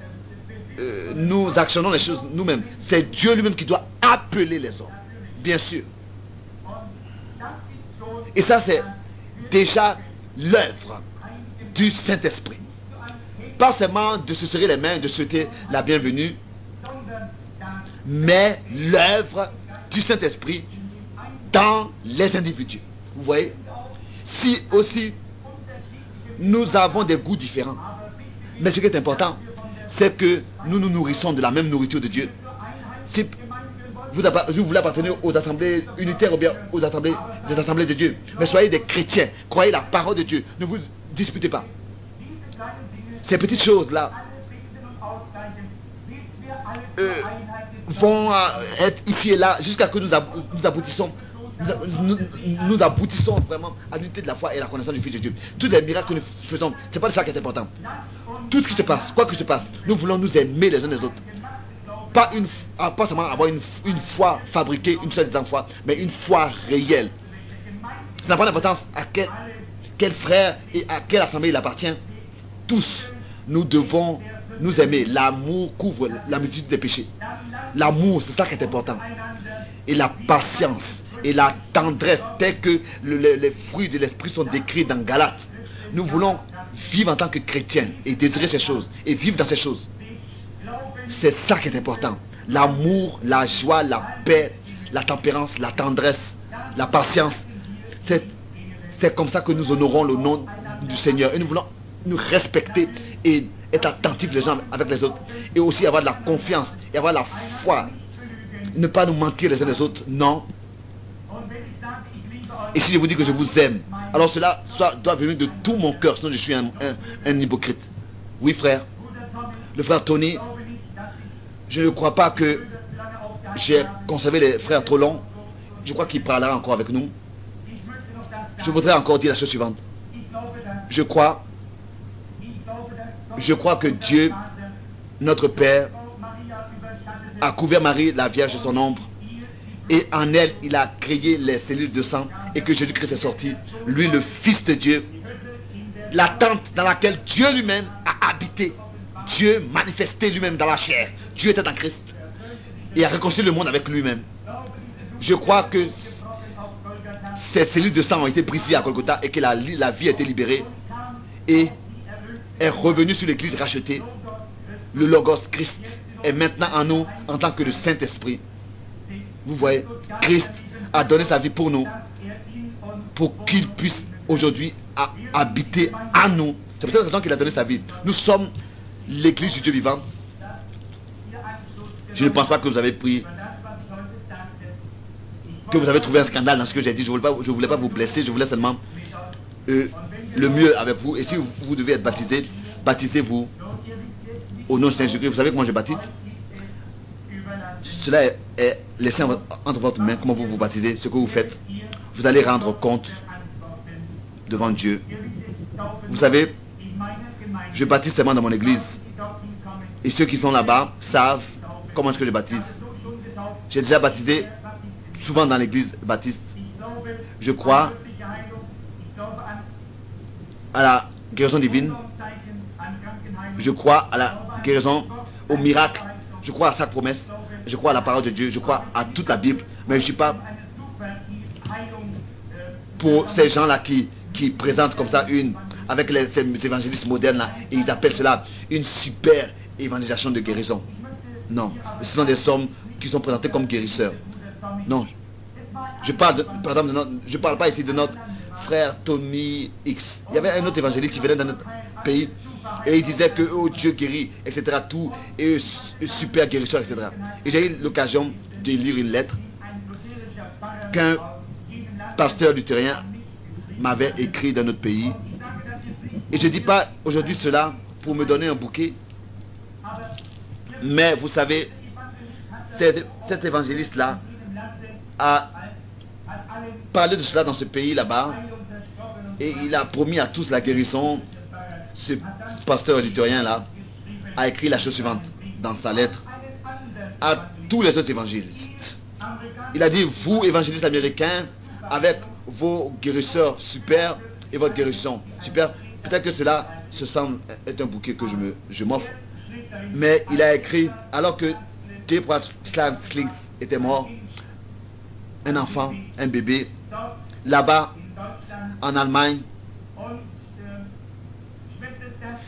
nous actionnons les choses nous-mêmes. C'est Dieu lui-même qui doit appeler les hommes. Bien sûr. Et ça, c'est déjà l'œuvre du Saint-Esprit. Pas seulement de se serrer les mains, de souhaiter la bienvenue, mais l'œuvre du Saint-Esprit dans les individus. Vous voyez? Si aussi nous avons des goûts différents, mais ce qui est important, c'est que nous nous nourrissons de la même nourriture de Dieu. Si vous voulez appartenir aux assemblées unitaires ou bien aux des assemblées de Dieu, mais soyez des chrétiens, croyez la parole de Dieu, ne vous disputez pas. Ces petites choses-là vont être ici et là jusqu'à ce que nous aboutissons vraiment à l'unité de la foi et à la connaissance du Fils de Dieu. Tous les miracles que nous faisons, c'est pas ça qui est important. Tout ce qui se passe, quoi que se passe, nous voulons nous aimer les uns les autres. Pas seulement avoir une foi fabriquée, une seule foi, mais une foi réelle. Ça n'a pas d'importance à quel frère et à quelle assemblée il appartient. Tous, nous devons nous aimer. L'amour couvre la multitude des péchés. L'amour, c'est ça qui est important. Et la patience et la tendresse, tels que les fruits de l'esprit sont décrits dans Galates. Nous voulons vivre en tant que chrétiens et désirer ces choses et vivre dans ces choses. C'est ça qui est important. L'amour, la joie, la paix, la tempérance, la tendresse, la patience. C'est comme ça que nous honorons le nom du Seigneur. Et nous voulons nous respecter et être attentifs les uns avec les autres. Et aussi avoir de la confiance et avoir la foi. Ne pas nous mentir les uns les autres. Non. Et si je vous dis que je vous aime, alors cela doit venir de tout mon cœur. Sinon je suis un hypocrite. Oui frère. Le frère Tony, je ne crois pas que j'ai conservé les frères trop longs. Je crois qu'il parlera encore avec nous. Je voudrais encore dire la chose suivante. Je crois que Dieu, notre Père, a couvert Marie, la Vierge, de son ombre. Et en elle, il a créé les cellules de sang. Et que Jésus-Christ est sorti, lui, le Fils de Dieu. La tente dans laquelle Dieu lui-même a habité. Dieu manifesté lui-même dans la chair. Dieu était en Christ. Et a réconcilié le monde avec lui-même. Je crois que ces cellules de sang ont été brisées à Golgotha et que la vie a été libérée. Et est revenue sur l'église rachetée. Le Logos Christ est maintenant en nous en tant que le Saint-Esprit. Vous voyez, Christ a donné sa vie pour nous, pour qu'il puisse aujourd'hui habiter en nous. C'est pour cette raison qu'il a donné sa vie. Nous sommes l'église du Dieu vivant. Je ne pense pas que vous avez pris, que vous avez trouvé un scandale dans ce que j'ai dit. Je ne voulais pas vous blesser, je voulais seulement le mieux avec vous. Et si vous devez être baptisé, baptisez-vous au nom de Saint-Jésus. Vous savez comment je baptise? Cela est laissé entre votre main, comment vous vous baptisez, ce que vous faites. Vous allez rendre compte devant Dieu. Vous savez, je baptise seulement dans mon église. Et ceux qui sont là-bas savent comment est-ce que je baptise. J'ai déjà baptisé souvent dans l'église baptiste. Je crois à la guérison divine. Je crois à la guérison, au miracle. Je crois à sa promesse. Je crois à la parole de Dieu. Je crois à toute la Bible. Mais je ne suis pas pour ces gens-là qui présentent comme ça avec ces évangélistes modernes là, et ils appellent cela une super évangélisation de guérison. Non, ce sont des hommes qui sont présentés comme guérisseurs. Non, je parle par exemple je parle pas ici de notre frère Tommy X. Il y avait un autre évangéliste qui venait dans notre pays et il disait que oh, Dieu guérit, etc. Tout et super guérisseur, etc. Et j'ai eu l'occasion de lire une lettre qu'un pasteur luthérien m'avait écrit dans notre pays. Et je ne dis pas aujourd'hui cela pour me donner un bouquet. Mais vous savez, cet évangéliste-là a parlé de cela dans ce pays là-bas. Et il a promis à tous la guérison. Ce pasteur luthérien-là a écrit la chose suivante dans sa lettre à tous les autres évangélistes. Il a dit, vous, évangélistes américains, avec vos guérisseurs super et votre guérison super, peut-être que cela se semble être un bouquet que je m'offre. Mais il a écrit, alors que J. Slings était mort, un enfant, un bébé, là-bas, en Allemagne,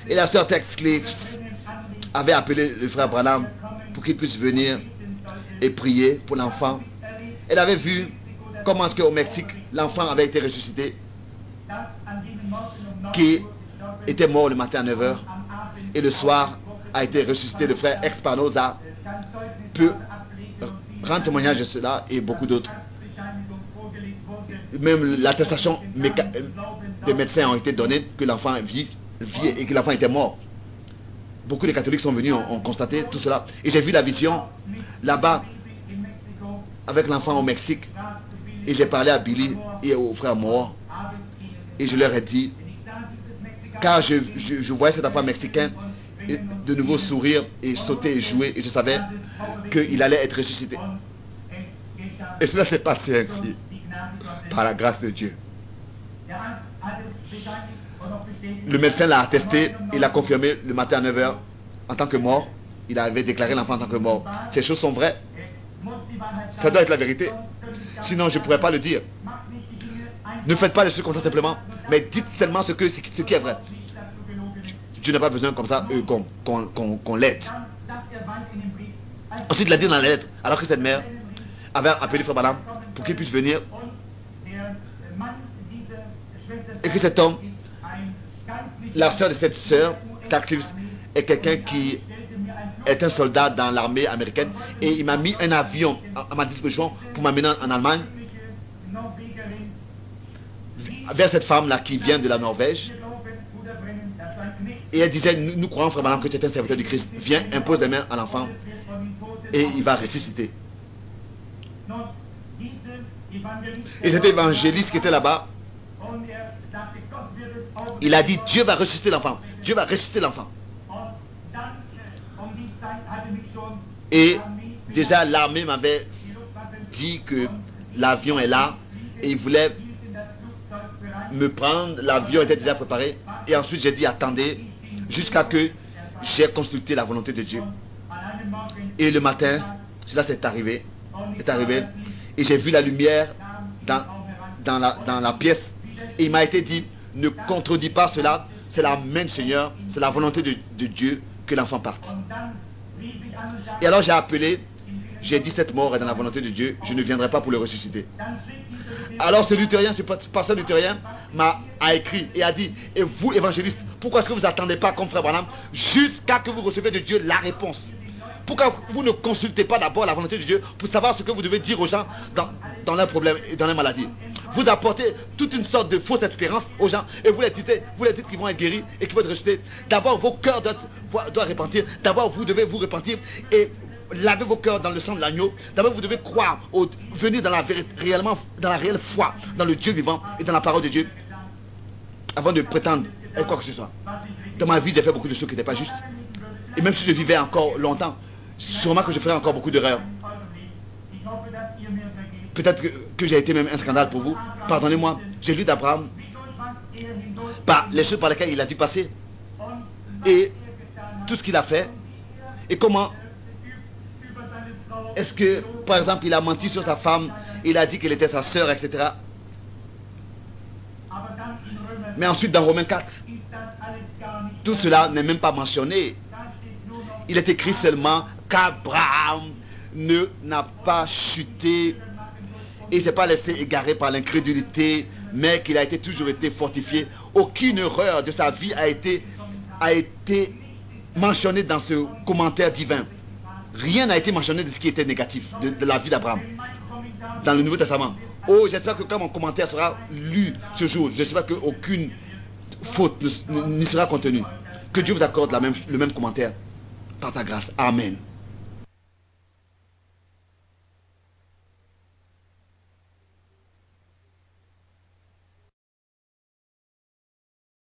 et la sœur Tex Slings avait appelé le frère Branham pour qu'il puisse venir et prier pour l'enfant. Elle avait vu comment est-ce qu'au Mexique, l'enfant avait été ressuscité, qui était mort le matin à 9 h, et le soir a été ressuscité. Le frère Expanosa peut rendre témoignage de cela et beaucoup d'autres. Même l'attestation des médecins ont été donnée que l'enfant vit et que l'enfant était mort. beaucoup de catholiques sont venus, ont constaté tout cela. Et j'ai vu la vision là-bas avec l'enfant au Mexique. Et j'ai parlé à Billy et au frère Moore. Et je leur ai dit, car je voyais cet enfant mexicain de nouveau sourire et sauter et jouer. Et je savais qu'il allait être ressuscité. Et cela s'est passé ainsi, par la grâce de Dieu. Le médecin l'a attesté, il l'a confirmé le matin à 9 h en tant que mort. Il avait déclaré l'enfant en tant que mort. Ces choses sont vraies. Ça doit être la vérité. Sinon, je ne pourrais pas le dire. Ne faites pas les choses comme ça simplement, mais dites seulement ce qui est vrai. Dieu n'a pas besoin comme ça qu'on l'aide. Ensuite, il a dit dans la lettre, alors que cette mère avait appelé Frère Branham pour qu'il puisse venir, et que cet homme, la sœur de cette sœur, Catcliff, est quelqu'un qui est un soldat dans l'armée américaine, et il m'a mis un avion à ma disposition pour m'amener en Allemagne vers cette femme-là qui vient de la Norvège. Et elle disait, nous croyons Frère Branham que c'est un serviteur du Christ. Viens, impose les mains à l'enfant et il va ressusciter. Et cet évangéliste qui était là-bas, il a dit, Dieu va ressusciter l'enfant. Dieu va ressusciter l'enfant. Et déjà l'armée m'avait dit que l'avion est là et il voulait me prendre. L'avion était déjà préparé. Et ensuite j'ai dit, attendez jusqu'à que j'ai consulté la volonté de Dieu. Et le matin, cela est arrivé. Et j'ai vu la lumière dans la pièce. Et il m'a été dit, ne contredis pas cela. C'est la main du Seigneur, c'est la volonté de Dieu que l'enfant parte. Et alors j'ai appelé, j'ai dit, cette mort est dans la volonté de Dieu, je ne viendrai pas pour le ressusciter. Alors ce luthérien, ce pasteur luthérien a écrit et a dit, et vous évangélistes, pourquoi est-ce que vous n'attendez pas comme Frère Branham jusqu'à que vous recevez de Dieu la réponse? Pourquoi vous ne consultez pas d'abord la volonté de Dieu pour savoir ce que vous devez dire aux gens dans leurs problèmes et dans leurs maladies? Vous apportez toute une sorte de fausse espérance aux gens et vous les dites qu'ils vont être guéris et qu'ils vont être rejetés. D'abord vos cœurs doivent repentir. D'abord vous devez vous repentir et laver vos cœurs dans le sang de l'agneau. D'abord vous devez croire, venir dans la vérité, réellement, dans la réelle foi, dans le Dieu vivant et dans la parole de Dieu, avant de prétendre être quoi que ce soit. Dans ma vie j'ai fait beaucoup de choses qui n'étaient pas justes. Et même si je vivais encore longtemps, sûrement que je ferais encore beaucoup d'erreurs. Peut-être que j'ai été même un scandale pour vous. Pardonnez-moi, j'ai lu d'Abraham les choses par lesquelles il a dû passer. Et tout ce qu'il a fait. Et comment est-ce que, par exemple, il a menti sur sa femme, il a dit qu'elle était sa sœur, etc. Mais ensuite, dans Romains 4, tout cela n'est même pas mentionné. Il est écrit seulement qu'Abraham n'a pas chuté et ne s'est pas laissé égarer par l'incrédulité, mais qu'il a toujours été fortifié. Aucune erreur de sa vie a été mentionnée dans ce commentaire divin. Rien n'a été mentionné de ce qui était négatif de la vie d'Abraham dans le Nouveau Testament. Oh, j'espère que quand mon commentaire sera lu ce jour, j'espère qu'aucune faute n'y sera contenue. Que Dieu vous accorde le même commentaire par ta grâce. Amen.